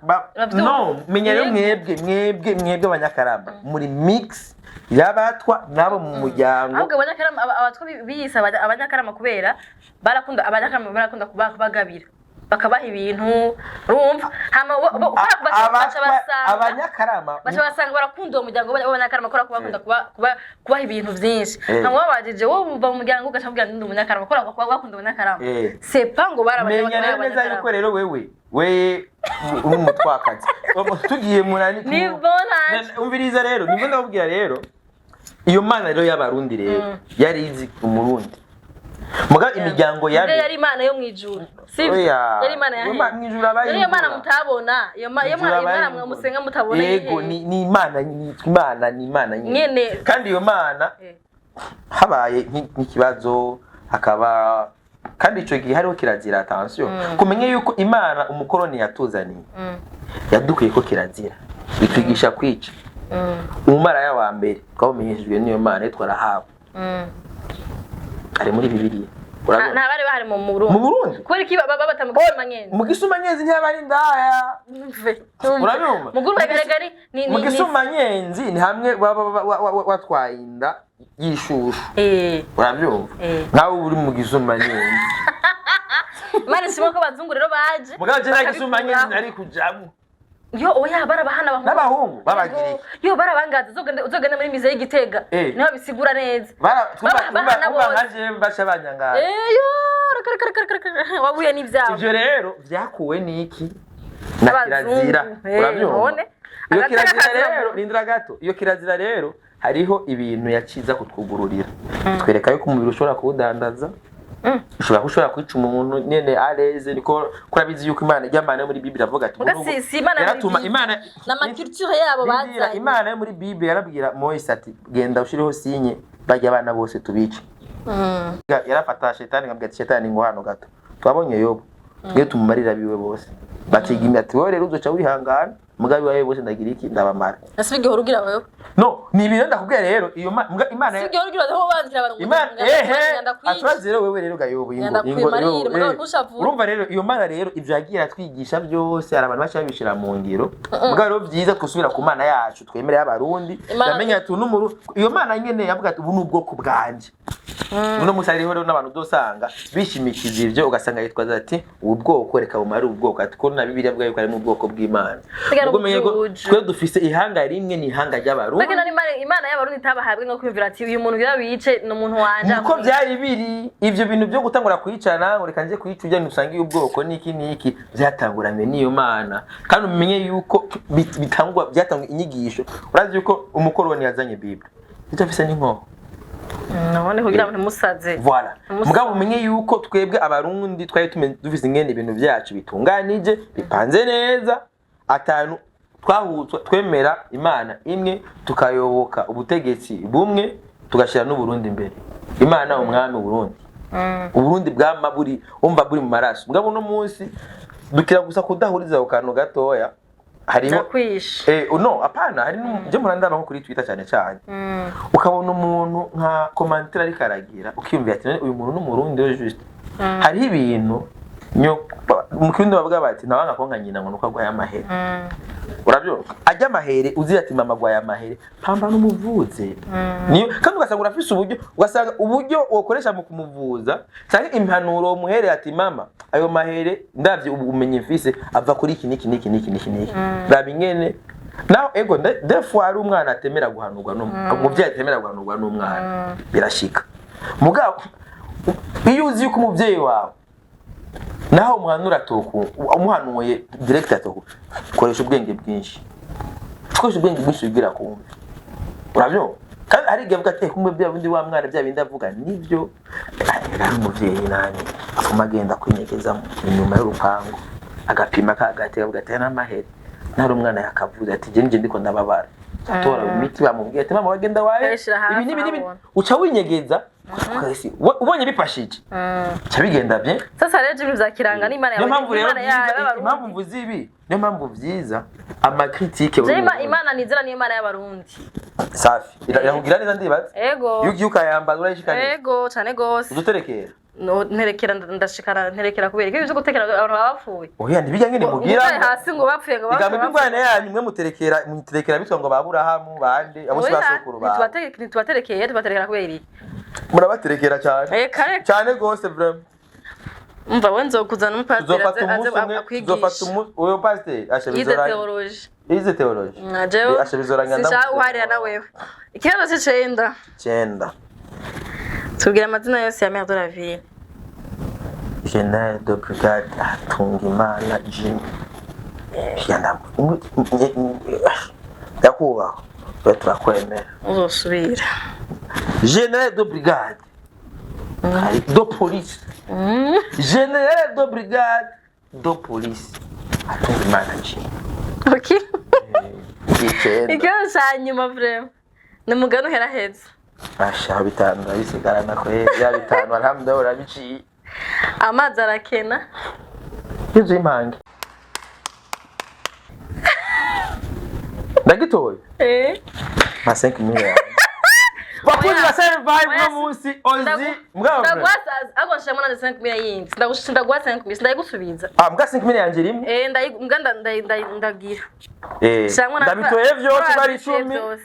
no menya rero mwebwe abanyakarama muri mix y'abatwa nabo mu muryango ahubwo abanyakarama abatwa biyise abanyakarama kubera abanyakarama barakunda kubagabira bakabaha ibintu urumva hama abanyakarama basanga barakunda uwo muryango w'abanyakarama kora kubakunda kubaha ibintu byinshi hama wabajije wowe uva mu muryango ugashabwira ndi umunyakarama kora kubakunda umunyakarama c'est pas ngo barabanya neza yuko rero wewe uri umutwakazi tugiye munani ni bonane umviriza rero nimba ndabubwira rero iyo mana rero y'abarundi rero yari izi umurundi muga imiryango yari imana yo mwijuru sivyo yari imana ya mwijuru abaye iyo mana mutabona iyo mana mwe musenga mutabona yego ni imana nyene kandi iyo mana habaye nk'ikibazo hakaba kandi ico gihe hariho kirazira attention kumenye yuko imana umukoroni yatuzaniye yadukuye ko kirazira bitwigisha kwica umumara wa mbere twamenyeshejwe n'iyo mana twarahawe ari muri bibiliya nta bari bahari mu Burundi kubera iki babata mu Gisumanyezi mu Gisumanyezi ntiyabari ndaya urabumva mu Gurugari mu Gisumanyezi ni hamwe watwaye inda yishushu urabyumva nkawe uri mu Gisumanyezi mane simo ko bazungu rero baje mugaje na Gisumanyezi nari kujamo yo oya barabahana n'abahungu babagiriye yo barabangaza uzogenda muri mize y'Igitega niho bisigura neza baje basha banyangara yo wabuye n'ivyabo ivyo rero vyakuwe niki na kirazira urabyumva iyo kirazira rero rindira gato iyo kirazira rero hariho ibintu yaciza kutwugururira twereka yuko umubiri ushobora kuwudandaza ushobora kwica umuntu nyene areze niko kurabizi yuko imana y'amana muri Bibiliya avuga ati yaratuma imana na culture yabo bazanye imana yo muri Bibiliya yarabwira Moise ati genda ushiriho sinye bajya abana bose tubice yarafata shetani ngabwira shetani ngo hano gato twabonye Yobu ngiye tumumarira biwe bose bakigimya ati wowe rero uzoca wihangana mugabi wawe bose ndagira iki ndabamara nasibige horugira wewe no ni ibintu ndakubwira rero iyo imana sibige horugira aho bazira abantu imana atwaze rero wewe rero gayobo urumva rero iyo mana rero ivyo yagiye atwigisha byose ari abantu bacha bishira mu ngiro mugabi rero byiza kusubira ku mana yacu twemere y'abarundi yamenye ati n'umuru iyo mana nyene yavuga ati ubu n'ubwoko bwanje uno musari rero n'abantu dosanga bishimikiza ivyo ugasanga yitwaza ati ubu bwoko reka bumari ubwoko ati ko na Bibiliya bwayo ko ari mu bwoko bw'Imana ugumenye ko twe dufise ihanga rimwe ni ihanga ry'abarundi bagena imana y'abarundi tabahabwe no kwivira ati uyu muntu gira bice no muntu wanje niko byari biri ivyo bintu byo gutangura kwicana ngo reka nje kwica ujya nusanga iyo ubwoko niki byatanguranye niyo mana kandi umenye yuko bitangwa byatangwa inyigisho urazi yuko umukoroni yazanye Bibiliya bitafise n'inko none kugira ngo ntimusaze voilà mugabo umenye yuko twebwe abarundi twari dufise ingene ibintu byacu bitunganije bipanze neza atanu twemera imana imwe tukayoboka ubutegetsi bumwe tugashira n'uburundi imbere imana umwami Burundi uburundi bwama buri umva buri mu maraso mugabo no munsi dukira gusa kudahuriza ukano gatoya harimo no apana hari je murandaba nko kuri Twitter cyane cyane ukabona umuntu nka commentaire ari karagira ukiyumvira ati uyu muntu n'umurundi yo juste hari ibintu mu kindi bavuga bati nabanga ko nkanyina ngo nuko agwaye amahere urabyo ajya amahere uzira ati mama agwaye amahere pamba n'umuvuze niyo kandi ugasanga urafise uburyo wokoresha mu kumuvuza cyangwa impanuro muhere ati mama ayo mahere ndavye ubumenye mfise ava kuri iki niki babingene naho ego defo ari umwana atemera guhanurwa umuvyeyi atemera guhanurwa n'umwana birashika mugabo iyo uzi yuko umuvyeyi wawe naho umuhanura toku umuhanuye director toku koresha ubwenge bwinshi bigira kumwe urabyo kandi ari gihe avuga ati kumbe bya bundi wa mwana bya bindi avuga nivyo ari umuvyeyi nani afuma agenda kwinyegeza inyuma y'urupango agapima kagateka avuga ati n'amahere nari umwana yakavuze ati je ndiko ndababara atora imiti bamubwiye ati mama wagenda waye ibi uca winyegeza ubonye bipashije cyabigenda bye sasa rero ibintu zakiranga n'Imana yawe impamvu mvuze ibi niyo mpamvu vyiza ama critique Imana nizera niyo Imana y'abarundi safi irahugira neza ndibaza ego yuko yambaza urayishikana ego cyane gose uduterekera no nterekera ndashikana nterekera kubera ibyo gutekera abantu babapfuye oya ndibijya ngene mugira hasi ngo bapfuye ngo bapfuye bigambwe yanyu mwe muterekera bitwa ngo baburahamu bande abo basokuru ba tubaterekeye kubera iki murabaterekera cyane cyane gose vraiment umva wenzo kuzana umupasiteri azofata uyo pasiteri ashebizora ize theology najewe ashebizoranya ndamutse uharira na wewe ikibazo cy'icenda tubwira amazina yose ya Mère de la Ville General de Brigade Atungimana Jim yakubaho turakwemera uzosubira General de Brigade de Police General de Brigade de Police Atungimana Jim okay ikibazo cya nyuma vraiment ni mugano heraheza Asha bitanu bisigarana ko ya bitanu alhamdulillah urabiciye amazi arakena yuzuye impange ndagitoye ma 5 million bakuzi basere vibe no munsi ozi mugabo ndagwasa ago nshemana na 5 million yindi ndagwa 5 million ndayigusubiza mbwa 5 million yanje rimwe ndagira ndabitoye vyose bari 10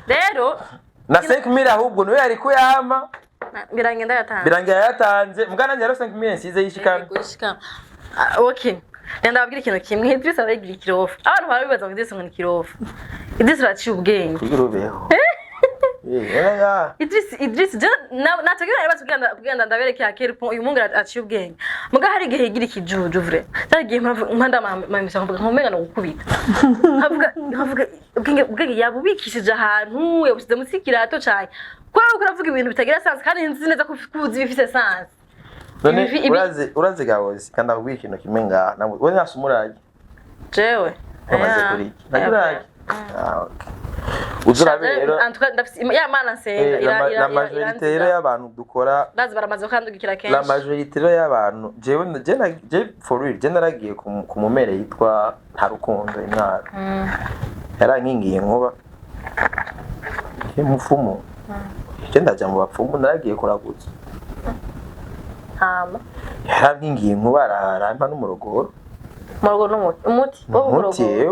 rero na 5 million ahubwo no yari kuyama birangira yatanze mugana njye 5 million size yishikana okay ndababwira ikintu kimwe Idris aragira ikirofu abantu barabibaza ngo Idris ngo ni kirofu Idris araciye ubwenge kugirobeho Idris natagira kugira ndabereke akerpo uyu mungu aciye ubwenge muga hari gihe igira ikijuju vre cyagiye mpanda mamisa nkumenga no gukubita havuga ubwenge yabubikishije ahantu yabusize mu sikirato cyane kwa uravuga ibintu bitagira sanse kandi nzi neza ko kuzi bifite sanse none urazi gawozi kandi akubwira ikintu kimwe nga we nasumuraje jewe amaze kuri nagiraje uzurabero ya mana senga la majorité y'abantu dukora bazi baramaze kwandukira kenshi la majorité y'abantu je for real je naragiye ku mumere yitwa Ntarukundo Imwaro yarankingiye nkuba y'umupfumu je ndaja mu bapfumu naragiye kuragutsa yarankingiye nkuba ararampa n'umurogoro umuti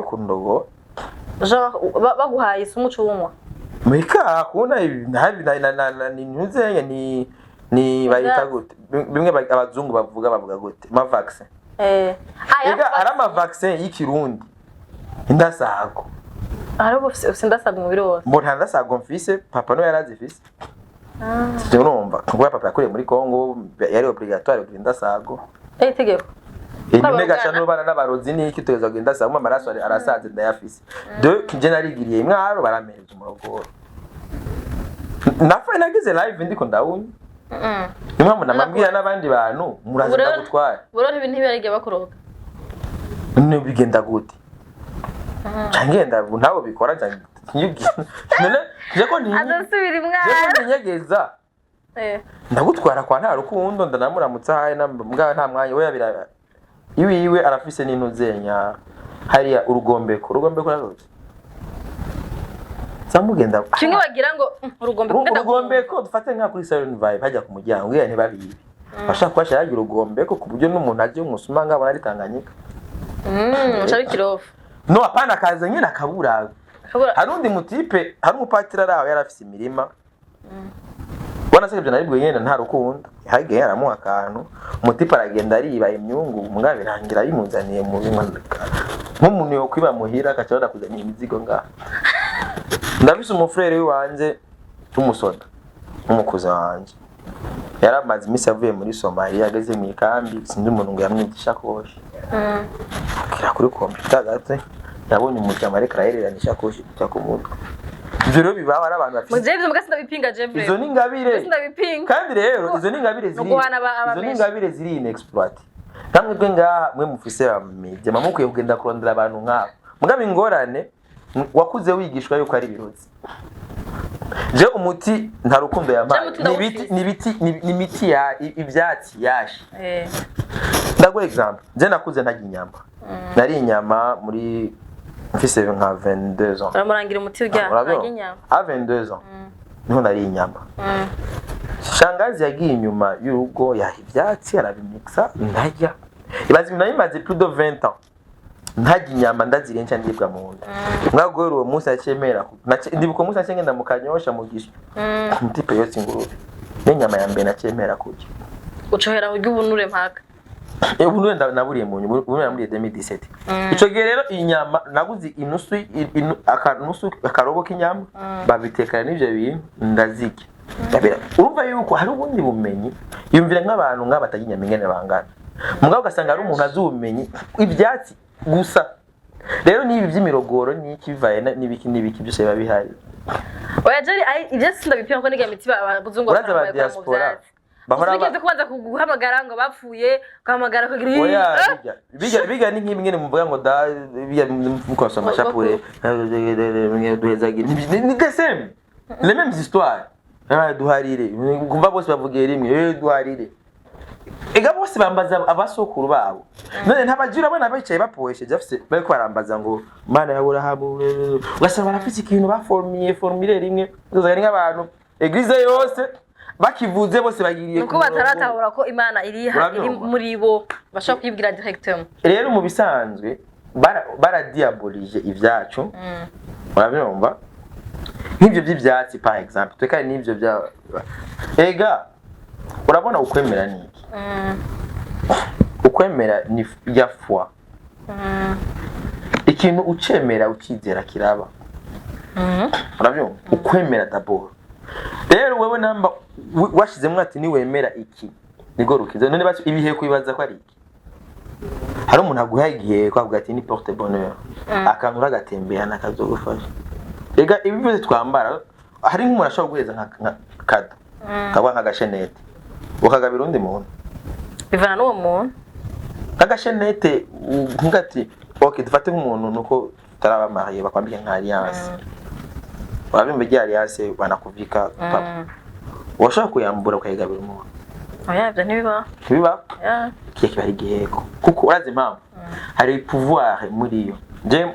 ku ndogoro baguhaye isumu cyumwa mwika kuna ni ntuzenye ni bayita gute bimwe abazungu bavuga gute ma vaccine ega arama vaccine y'ikirundi indasago ariko ufise ndasago mu birose mbo ntandasago mfise papa no yarazifise urumva kuba papa yakuriye muri Kongo yari obligatoire kugira indasago itegeko Ine gasha n'ubana n'abarozi niki tugeza kugenda sa amaraso arasaze ndayafise de kije narigiriye Imwaro baramereza umurogoro nafa nagize live ndiko ndawunya impamvu namabwira n'abandi bantu muraza ndagutwara burore ibintu ntibirige bakuroga ne bigenda gute cyangenda ntawo bikora cyane none je ko ni azasubira imwana nyegeza ndagutwara kwa nta rukundo ndanamuramutsa haye mbwa nta mwanya we yabira iwiwe arafise n'intu zenya hariya urugombeko rarose samugenda kimwe bagira ngo urugombeko dufate nka kuri Silent Vibe hajya ku muryango yane babibi bashaka kwasha yagira urugombeko ku buryo n'umuntu aje umusuma ngabo ari Tanganyika Mushari kirofu no apana kaza nyine akabura hari undi mutipe hari umupatira araho yarafise imirima wana se ibyo naribwo nyene nta rukundo hage yaramu akantu umutipe aragenda ariba imyungu mugabo birangira yimuzaniye mu bimandika nk'umuntu yo kwiba muhira akacabona kuzana imizigo ngaha ndabise umufrere wanje tumusoda umukuza wanje yaramaze imisi avuye muri Somalia ageze mu ikambi sinzi umuntu ngo yamwigisha koshi kira kuri computer gate yabonye umujama ariko araheranisha koshi cya kumutwe ibyo rero bibaho ari abantu bafite mujebye mugasinda bipinga jebre izo ningabire kandi rero izo ningabire ziri inexploit namwe bwe ngaha mwe mufise bamije mamukwiye kugenda kurondera abantu nk'abo mugabe ingorane wakuze wigishwa yuko ari birozi je umuti nta rukundo yamaye ni miti ya ibyatsi yashi ndago example je nakuze ntajya inyama nari inyama muri mfise nka 22 ans aramurangira umuti urya ntajya inyama a 22 ans niho nari inyama shangazi yagiye inyuma y'urugo yaha ibyatsi arabimixa ntajya ibaze ibintu nayimaze plus de 20 ans ntajya inyama ndazirenca ndibwa mu nda mwagoro uwo munsi akemera ndibuko munsi akengenda mu kanyosha mu gisho umutipe yose ingurube n'inyama ya mbere nakemera kurya ucohera urya ubunure mpaka ubunure naburiye mu nyuma ubunure naburiye 2017 ico gihe rero inyama naguze inusu akarobo k'inyama babitekana n'ivyo bintu ndazirya urumva yuko hari ubundi bumenyi yumvira nk'abantu nk'abatagira inyama ingene bangana mugabo ugasanga ari umuntu azubumenyi ibyatsi gusa rero nibi by'imirogoro niki bivaye n'ibiki byose biba bihari oya jari ibyo sinda bipima ko niga mitiba abazungu ba diaspora bahora kubanza kuguhamagara ngo bapfuye guhamagara kugira oya biga ni nk'imwe ne muvuga ngo da biga mukosoma chapure duhezagira ni the same les mêmes histoires duharire kumva bose bavugiye rimwe duharire ega bose bambaza abasokuru babo none ntabajira abana bicaye bapoesheje afise bariko barambaza ngo mana yabura habu ugasaba barafise ikintu formule rimwe uzoza nk'abantu eglise yose bakivuze bose bagiriye nuko bataratahura ko imana iri muri bo bashaka kwibwira directement rero mu bisanzwe baradiabolije ivyacu urabyumva nk'ibyo by'ibyatsi par exemple twekane n'ibyo bya ega urabona ukwemera ni ukwemera ni ya foi ikintu ucemera ukizera kiraba urabyumva ukwemera d'abord rero wewe namba washizemo ati ni wemera iki nigo rukize none bacu ibihe kwibaza ko ari iki hari umuntu aguhaye igihe kwavuga ati ni porte bonheur akankura gatembera nakazogufasha ega ibi byose twambara hari nk'umuntu ashobora guheza nka kado kaba nka gashenete ukagabira undi muntu bivana n'uwo muntu nk'agashenete nk'ati okay dufate nk'umuntu nuko taraba mariye bakwambike nka alliance wabimbe rya alliance banakuvika papa washaka kuyambura ukayigabira umuntu oya byo ntibiba kiye bari giheko kuko urazi impamvu hari pouvoir muri yo je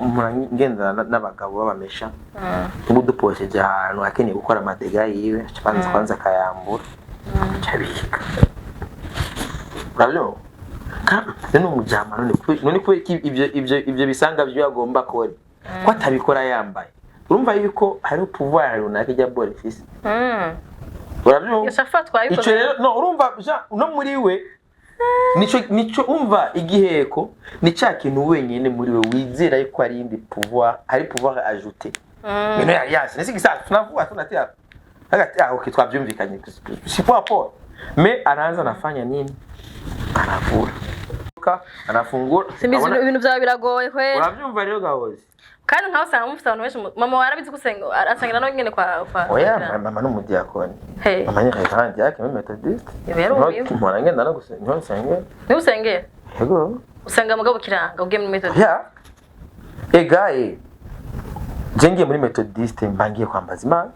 ngendana n'abagabo babamesha ubu duposheje ahantu akeneye gukora amadega yiwe kwanza kayambura cyabika urabyo kandi n'umujama none ko ibyo bisanga byo yagomba kore ko atabikora yambaye urumva yuko hari pouvoir runaka ijya bolifisi urabyo icyo rero no urumva no muri we nico umva igiheko ni cya kintu wenyine muri we wizera yuko ari indi pouvoir hari pouvoir ajouter mais yari yasi nisi gisa tunavuga tunatia hagati okay twabyumvikanye si pour rapport mais anaanza nafanya nini anavura anafungura ibintu byawe biragoye kwe urabyumva rero gahoze kandi nkaho usanga mufite abantu benshi mama warabizi gusenga asangira no nyene kwa oya mama n'umudiakoni Hey. mama ni kandi yake mu methodiste Yari ubiyo. mpora ngenda no gusenga nto nsenge ni usengera yego usenga mugabo kiranga ugiye muri method ya egaye jengiye muri methodiste mbangiye kwambaza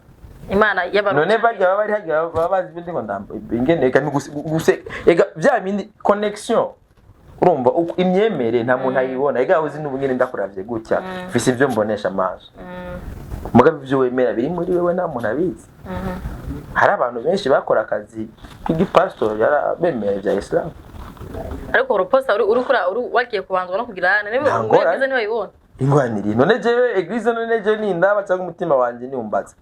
imana y'abantu none bajya baba bari hagiye baba bazi ibindi ngo ndamba ingene ega guse ega bya bindi connection urumva imyemere nta muntu ayibona ega uzi n'ubungene ndakuravye gutya fise ivyo mbonesha amaso mugabe ivyo wemera biri muri wewe nta muntu abizi hari abantu benshi bakora akazi k'igipastor yarabemeye bya Islam ariko uruposta uri kura wagiye kubanzwa no kugira nene mwiza ni wayibona ingwaniri none jewe eglise none je nindaba cyangwa umutima wanje ni umbaza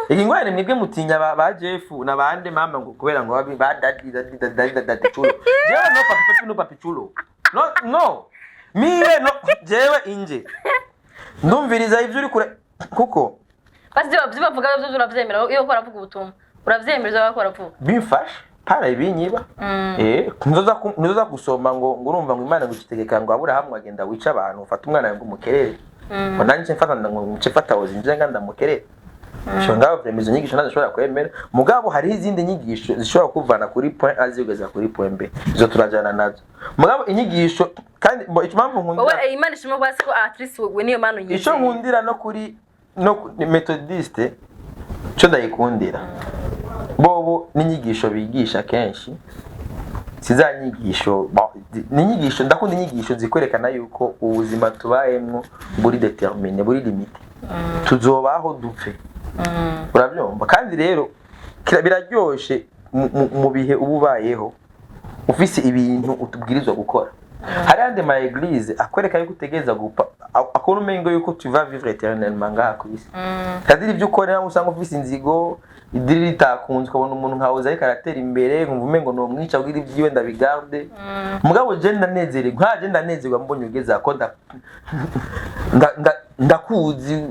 ingwane mwebwe mutinya ba Jeff nabande mama ngo kubera ngo ba dadi chulo jewe no papi chulo no mire no jewe inje ndumviriza ivyo uri kure kuko basi byo bavuga byo uravyemera iyo ko aravuga ubutumwa uravyemera byo bakora vuga bimfasha para ibinyiba nzoza gusoma ngo urumva ngo Imana gukitegeka ngo Aburahamu agenda wica abantu ufata umwana ngo umukerere onanje mfata ngo mfata wozinje nganda mukerere shonga bavyemezo nyigisho nazashobora kwemera mugabo hari izindi nyigisho zishobora kuvana kuri point A zigeza kuri point B izo turajana nazo mugabo inyigisho kandi impamvu nkundira wowe Imana ishimo basi ko atrice we niyo mano nyinshi ico nkundira no kuri no methodiste cyo ndayikundira bobo n'inyigisho bigisha kenshi sizanyigisho n'inyigisho ndakunda inyigisho zikwerekana yuko ubuzima tubayemwo buri determine buri limite tuzobaho dupfe urabyumva kandi rero biraryoshe mu bihe ububayeho ufise ibintu utubwirizwa gukora hari ande ma église akwereka yuko utegereza gupa akora umengo yuko tu vas vivre éternellement ngaha ku isi kadiri ibyo ukora usanga ufise inzigo idiri ritakunze ukabona umuntu nkawoza ariko aratera imbere nkumva umengo no mwica ugira ibyiwe ndabigarde mugabo je ndanezererwa nkaje ndanezerwa mbonye ugeze akonda ndakuzi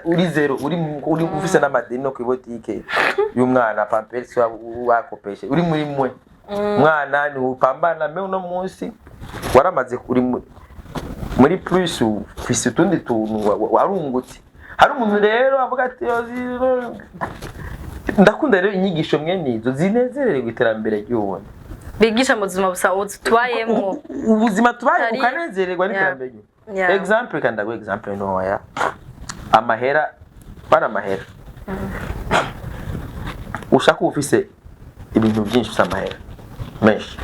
uri zero uri ufise n'amadeni no kwibotike y'umwana pampers wakopeshe uri muri mwe mwana ni upambana me uno munsi waramaze kuri muri plus ufise utundi tuntu warungutse hari umuntu rero avuga ati ndakunda rero inyigisho mwene izo zinezerere guterambere ry'ubone bigisha mu buzima busa tubayemo ubuzima tubaye ukanezererwa n'iterambere example kandi ago example noya amahera bana amahera ushaka ufise ibintu byinshi by'amahera menshi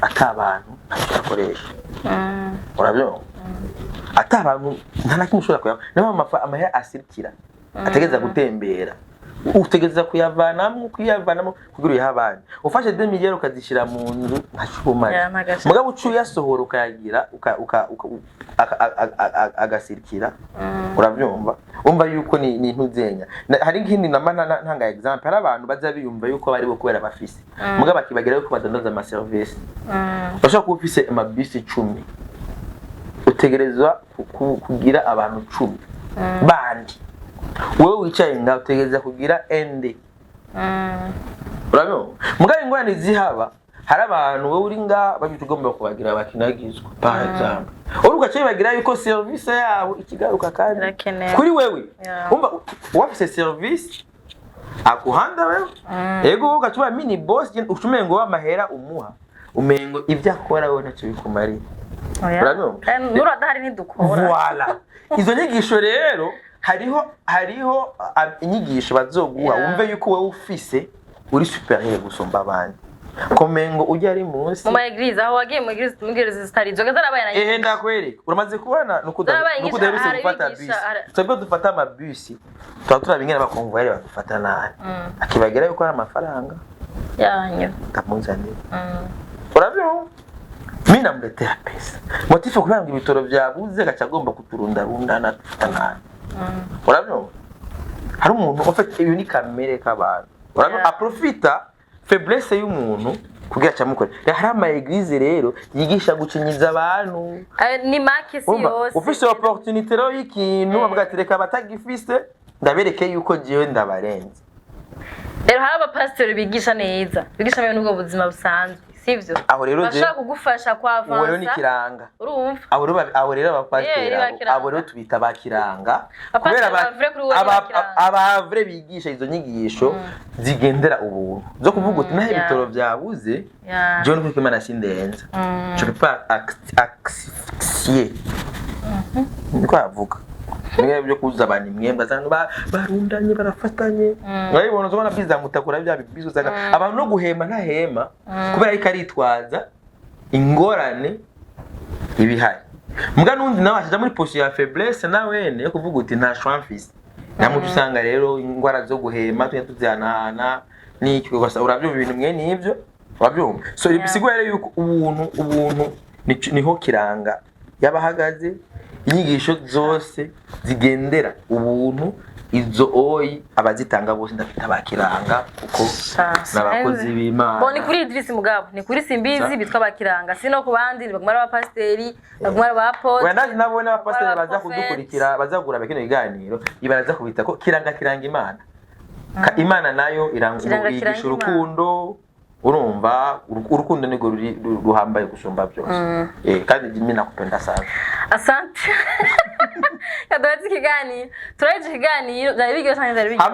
atabantu akoresha urabyo atabantu nta nakimwe ushobora kuyaba naho amahera asirikira ategeza gutembera utegeza kuyavanamo kugira yahabanye ufashe 2 miliyari ukazishira mu nzu ntashubumanye mugabo ucuye yasohora ukayagira agasirikira uravyumva umva yuko ni ntuzenya hari nkindi namana ntanga example hari abantu baza biyumva yuko bari bo kubera bafise mugabo akibagira yuko badandaza ama service bashaka kufise ama bus 10 utegerezwa kugira abantu 10 bandi wewe wicaye ngaho utegereza kugira ende urabyo mugabo ingwane zihaba hari abantu wewe uri nga babitugomba kubagira bakinagizwa par exemple uruka cyo bagira yuko service yabo ikigaruka kandi kuri wewe umva wafise service akuhanda wewe ego ugacuba mini boss ucumengo w'amahera umuha umengo ibyo akora wewe ntacyo bikumari urabyo nuradahari ntidukora voilà izo nyigisho rero hariho inyigisho bazoguha wumve yuko wewe ufise uri superieur gusumba abandi komengo ujya ari munsi mu église aho wagiye mu église zitari zo zarabaye na ndakwereka uramaze kubona nukudaherutse gufata bus twebwe dufata ama bus turabingana bakonvoyere badufata nabi akibagira yuko ari amafaranga yanyu kamuzanira urabyo mina mletea pesa motifu kubanga ibitoro byabuze gacagomba kuturunda na tutana urabyo hari umuntu ufite iyo ni kamere k'abantu urabyo aprofita faiblesse y'umuntu kugira cyamukore hari ama église rero yigisha gucinyiza abantu ni make si yose ufise opportunité rero y'ikintu bavuga ati reka batagifise ndabereke yuko jiwe ndabarenze rero hari abapasiteri bigisha neza bigisha mu n'ubwo buzima busanzwe sivyo aho rero bashaka kugufasha kwa avansa uwo rero ni kiranga urumva abo rero abapasteri abo rero tubita bakiranga kubera abavre bigisha izo nyigisho zigendera ubuntu zo kuvuga uti nahe bitoro byabuze John kuko Imana sindenza je peux pas accepter niko avuga niwe byo kuza abantu mwembwa cyane barundanye barafatanye urabibona zo bana biza mutakura bya bizuzaga abantu no guhema ntahema kubera ariko aritwaza ingorane ibihari mbwa nundi nawe ashaje muri position ya faiblesse nawene yo kuvuga uti nta chance namutu usanga rero ingwara zo guhema tujyanana n'iki gusa urabyumva ibintu mwe nivyo wabyumva so bisigwa rero yuko ubuntu niho kiranga yabahagaze inyigisho zose zigendera ubuntu izo oyi abazitanga bose ndafite abakiranga kuko nabakozi b'Imana bo ni kuri Idris Mugabo ni kuri Simbizi bitwa abakiranga sino ku bandi bagumara abapasteri bagumara abapote wenda nabone abapasteri baza kudukurikira bazagura bakino biganiro ibaraza kubita ko kiranga Imana Imana nayo irangigisha urukundo urumva urukundo nigo ruhambaye gusumba byose kandi mimi nakupenda sana asante kadoti kiganiro turaje kiganiro byari bigiye cyane byari bigiye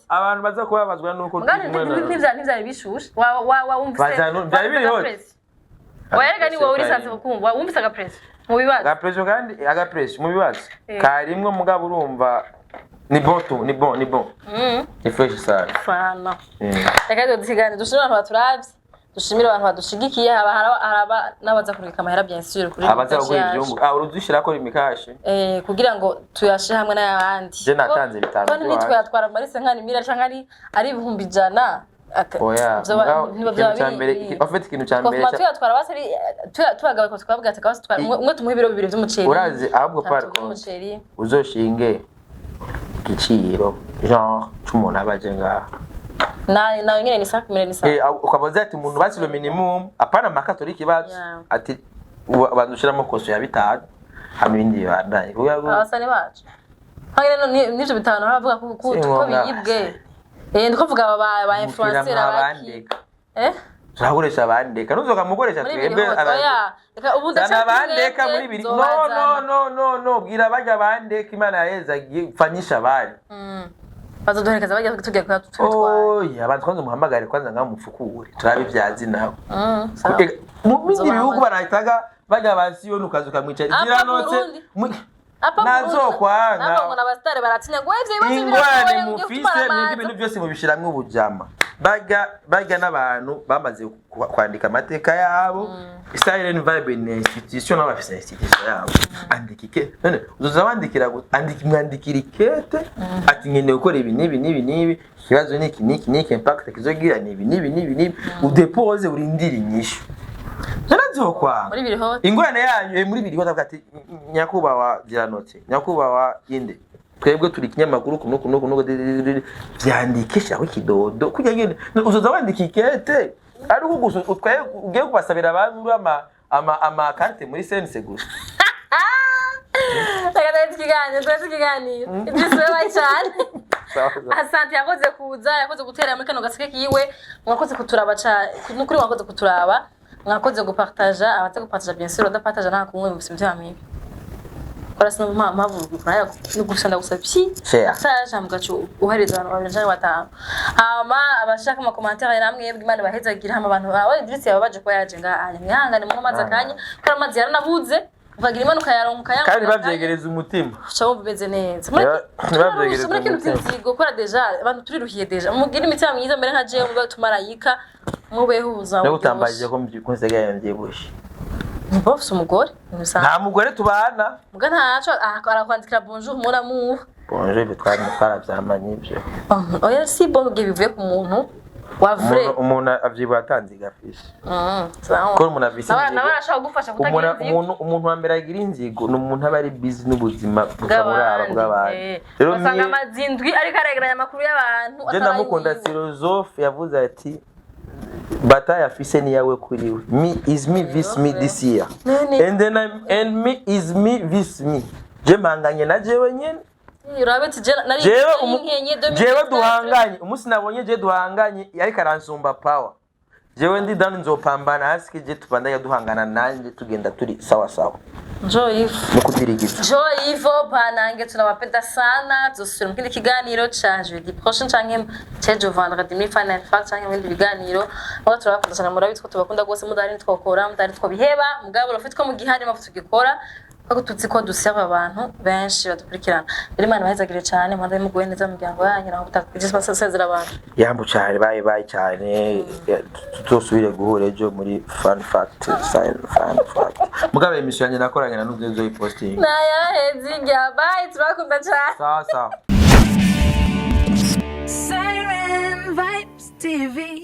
abantu baza kubabazwa nuko ntivyari bishushe wa umvise byari biri hot wayega ni wowe uri sanze kukumva wumvise agapress mu bibazo agapress kandi agapress mu bibazo karimwe mugabo urumva ni bon ni fresh sana fana reka dusigane dushimira abantu baturavye dushimira abantu badushigikiye haraba nabaza kurika amahera bien sûr kuri abaza kugura ibyungu urudushira ko imikashe kugira ngo tuyashe hamwe n'abandi je natanze bitanu kandi nitwe yatwara marise nkani mira canke ari ibihumbi jana oya afite ikintu cyambere kwa tuyatwara basari tubagawe ko twabwa ati kabase twara umwe tumuha ibiro bibiri by'umuceri urazi ahubwo parko uzoshinge igiciro genre cy'umuntu abaje ngaha na nyine ni 5 million ukabaza ati umuntu basilo minimum apana makatoliki bazi ati bandushiramo koso ya bitanu hamindi yandanye abasani bacu hangire n'ivyo bitanu baravuga ko biyibwe ndiko vuga ba influencer abaki turaguresha abandeka nuzoka mugoresha twebwe abandeka muri biri no bwira bajya abandeka Imana yaheza fanyisha abandi bazodohereza bajya tugiye kwa oya abantu kwanza muhamagare kwanza ngamufukure turabivyazi nawe mu bindi bihugu barahitaga bajya basiyo nukazuka mwicara ziranotse nazokwanga nabo ngona abastare baratinya ngo ivyo ingwane mufise mwebwe ibintu byose mubishiramwe ubujama bajya n'abantu bamaze kwandika amateka yabo Silent Vibe ni institution n'abafise institution yabo andikike none uzoza wandikira mwandikira ikete ati ngene ukora ibi nibi kibazo niki impact kizogira nibi udepose urindira inyishu narazokwanga muri biri hot ingorane yanyu muri biri hot ati nyakubawa giranotse nyakubawa inde twebwe turi kinyamakuru kuno byandikisha wikidodo kujya ngene uzoza wandika ikete ari uguso utwaye ugiye kubasabira abantu ama carte muri sense gusa Tagada kiganiro Idris wewe cyane asante yakoze kuza yakoze gutera muri kano gaseke kiwe mwakoze kuturaba cyane nukuri mwakoze kuturaba mwakoze gupartager abatse gupartager bien sûr udapartager nta kumwe mu bisibyo amibi Parasino mavuga kuraya n'ugusanda gusabyi saja mugacu uhereza abantu babiri batanu abashaka ama commentaire namwe Imana bahezagira hama abantu bawe Idris yababaje ko yaje ngaha nyangane mu mazi akanya ko amazi yaranabuze ukagira imanuka yaronka kandi bavyegereza umutima cyo bimeze neza bavyegereza muri kintu cy'inzigo kora deja abantu turiruhiye deja mugira imitima myiza mbere nka je mu tumarayika mubehuza no gutambaje ko mbyikonsega yandyebushe Bofse umugore nta mugore tubana muga ntaco arakwandikira bonjour mon amour bonjour bitwara byamanye ibyo oya si bon bivuye ku muntu wa vrai umuntu avyiba atanze gafishe ko umuntu avise nabarashaka gufasha kutagira umuntu wa mbere agira inzigo n'umuntu aba ari busy n'ubuzima bw'abantu bw'abantu rero basanga amazindwi ariko aregeranya amakuru y'abantu je ndamukunda philosophe yavuze ati bataille afise ni yawe kuri we me is me this me this year and me is me this me je manganye na jewe nyene urabeti je nari jewe duhanganye umunsi nabonye je duhanganye ariko aransumba power jewe ndi down nzopambana hasi je tubandanya duhangana nanje tugenda turi sawa sawa Joy mukutirigiza Joy Ivo banange tunawapenda sana tuzosubira mu kindi kiganiro ca jeudi prochain canke cejo vendredi muri final fact canke mu biganiro aho turabakunda cyane murabizi ko tubakunda gose mudari twokora mudari twobiheba mugabo rafite ko mu gihari mafu tugikora ko tuzi ko dusaba abantu benshi badukurikirana rero Imana bahezagire cyane mwanda muguye neza mu muryango yanyu naho butakije basezera abantu yambu cyane baye cyane tutosubire guhura ejo muri fun fact mugabe emission yanjye nakoranye na n'ubwezo iposting naya hezinga bye turakunda cyane sawa Siren Vibes TV.